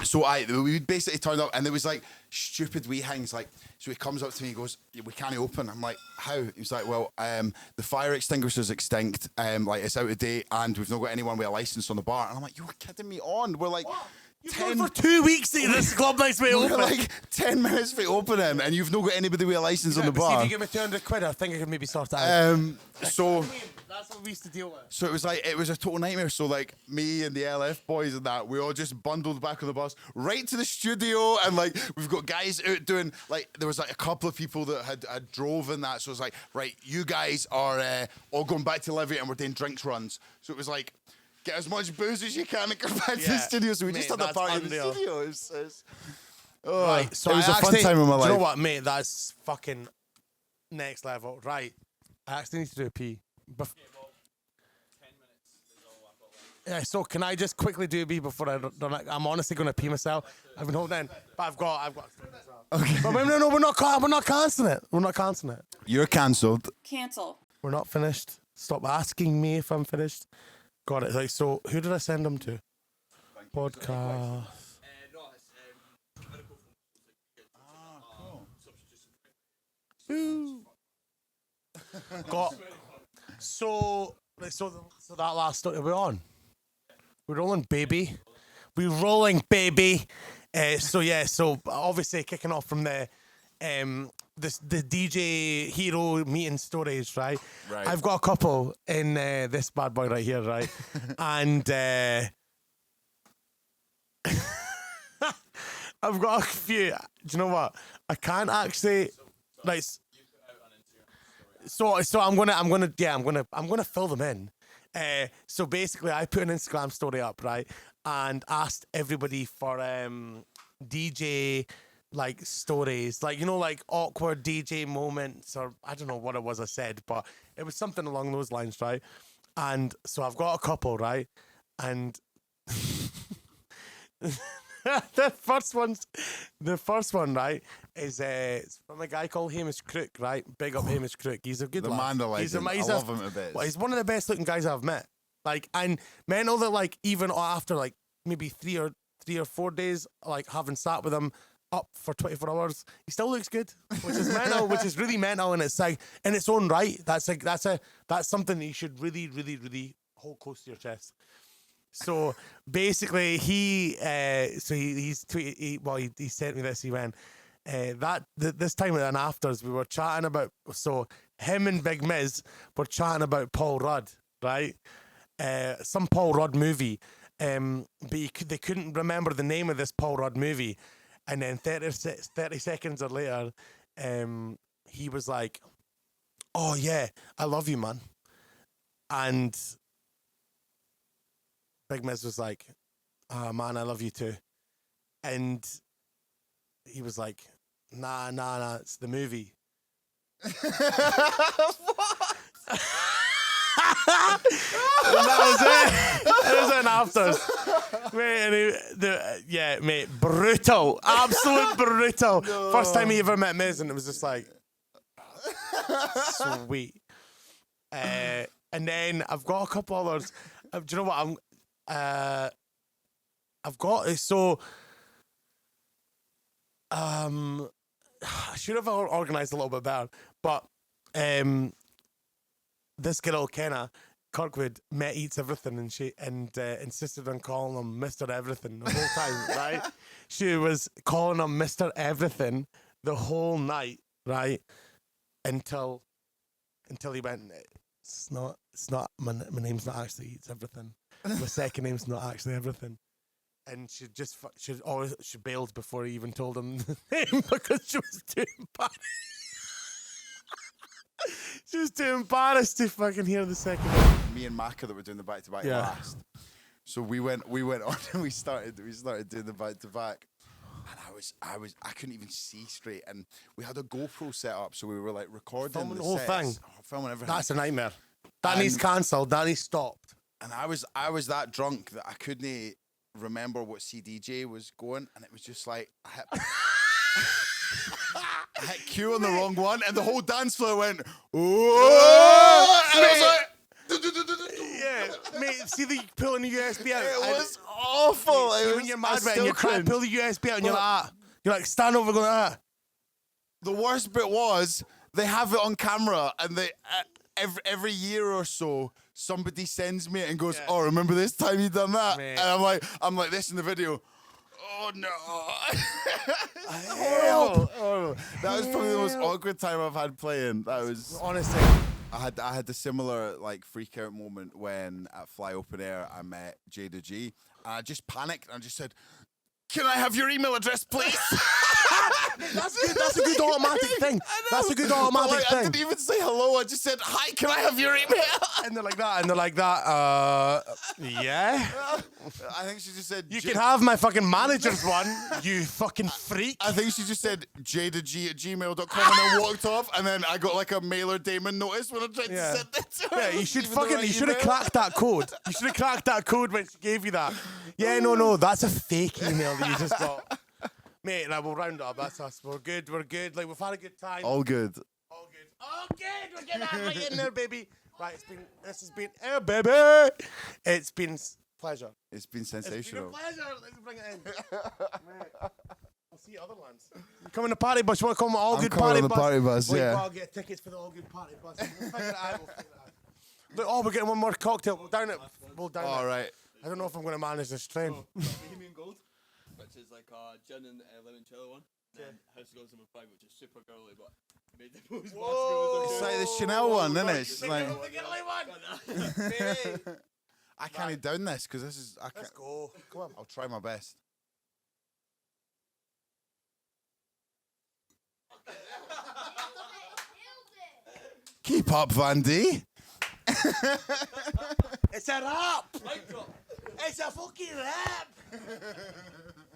So we basically turned up, and there was like stupid wee things. Like, so he comes up to me, he goes, "We can't open." I'm like, "How?" He's like, "Well, the fire extinguisher's extinct. Like, it's out of date, and we've not got anyone with a license on the bar." And I'm like, "You're kidding me on? We're like." What? You've been for 2 weeks that this club nights way open. We're like 10 minutes for opening, and you've not got anybody with a license on the bar. See if you give me 200 quid, I think I could maybe sort that out. So that's what we used to deal with. So it was a total nightmare. So like me and the LF boys and that, we all just bundled back on the bus right to the studio, and like we've got guys out doing like there was like a couple of people that had drove in that. So it's like, right, you guys are all going back to Livy, and we're doing drinks runs. So it was like, get as much booze as you can and go back to the studio. So we just had a party in the studio. It was So it was a fun time in my life. Do you know what, mate? That's fucking next level. Right. I actually need to do a pee. 10 minutes is all I've got left. Yeah, so can I just quickly do a pee before I run? I'm honestly going to pee myself. I've been holding in. But I've got okay. But no, we're not cancelling it. We're not cancelling it. You're cancelled. Cancel. We're not finished. Stop asking me if I'm finished. Got it. Like, so who did I send them to? Podcast. Got. So that last story, we're on. We're rolling, baby. We're rolling, baby. So obviously kicking off from the DJ Hero meeting stories, right? Right. I've got a couple in this bad boy right here, right? And I've got a few. Do you know what? I can't actually like. So I'm gonna fill them in. So basically, I put an Instagram story up, right, and asked everybody for DJ like stories, like, you know, like awkward DJ moments, or I don't know what it was I said, but it was something along those lines, right? And so I've got a couple, right, and the first one, right, is it's from a guy called Hamish Crook, right? Big up Hamish Crook. He's a good The lad. man, the legend. I love him a bit. Well, he's one of the best looking guys I've met. Like, and mental that, like, even after like maybe three or 4 days, like having sat with him up for 24 hours. He still looks good, which is mental, which is really mental, and it's like in its own right. That's something that you should really, really, really hold close to your chest. So basically, he sent me this. He went this time at an afters we were chatting about. So him and Big Miz were chatting about Paul Rudd, right? Some Paul Rudd movie. But they couldn't remember the name of this Paul Rudd movie, and then 30 seconds or later, he was like, "Oh yeah, I love you, man," and Big Miz was like, "Ah, man, I love you too," and he was like, "Nah, it's the movie." And that was it. It was an afters. Mate, brutal. Absolute brutal. No. First time he ever met Miz, and it was just like, sweet. And then I've got a couple others. Do you know what? I've got so. I should have organised a little bit better, but this girl Kenna Kirkwood met Eats Everything, and she insisted on calling him Mr. Everything the whole time, right? She was calling him Mr. Everything the whole night, right? Until he went, it's not my name's not actually Eats Everything. My second name's not actually Everything. And she bailed before he even told him the name because she was too embarrassed. She was too embarrassed to fucking hear the second one. Me and Maka that were doing the back-to-back last. So we went on and we started doing the back-to-back. And I couldn't even see straight. And we had a GoPro set up, so we were like recording filming the whole sets, thing. Filming everything. That's a nightmare. That needs cancelled. That needs stopped. And I was that drunk that I couldn't remember what CDJ was going, and it was just like I hit Q on the wrong one, and the whole dance floor went, "Oh!" And I was like, yeah, mate. See the pulling the USB out. It was awful. When you're mad, and you try to pull the USB out, and you're like stand over going like that. The worst bit was they have it on camera, and they every year or so somebody sends me it and goes, "Oh, remember this time you done that?" Mate. And I'm like this in the video. Oh no! Horrible. That was probably the most awkward time I've had playing. That was honestly. I had a similar like freak out moment when at Fly Open Air I met Jada G, and I just panicked and I just said, "Can I have your email address, please?" That's good. That's a good automatic thing. That's a good automatic thing. I didn't even say hello. I just said, "Hi, can I have your email?" And they're like that. Yeah. I think she just said, "You can have my fucking manager's one, you fucking freak." I think she just said jadag@gmail.com and then walked off. And then I got like a Mailer Damon notice when I tried to send it to her. Yeah, you should you should have cracked that code. You should have cracked that code when she gave you that. Yeah, no, that's a fake email that you just got. Mate, now we'll round it up. That's us. We're good. Like, we've had a good time. All good. We're getting that right in there, baby. Right, this has been, baby. It's been pleasure. It's been sensational. It's been a pleasure. Let's bring it in. Mate, we'll see you other ones. You coming to party bus? You want to come to All Good Party Bus? Party bus, well, yeah. I'll get tickets for the All Good Party Bus. We'll figure it out. Look, we're getting one more cocktail. We'll down it. All right. I don't know if I'm going to manage this train. Bohemian Gold, which is like a gin and limoncello one. And then House of Girls number 5, which is super girly, but made the most It's like the Chanel one, isn't it? It's like the girly one. I can't down this because this is. Let's go. Come on. I'll try my best. Keep up, Van D. It's a rap. It's a fucking rap.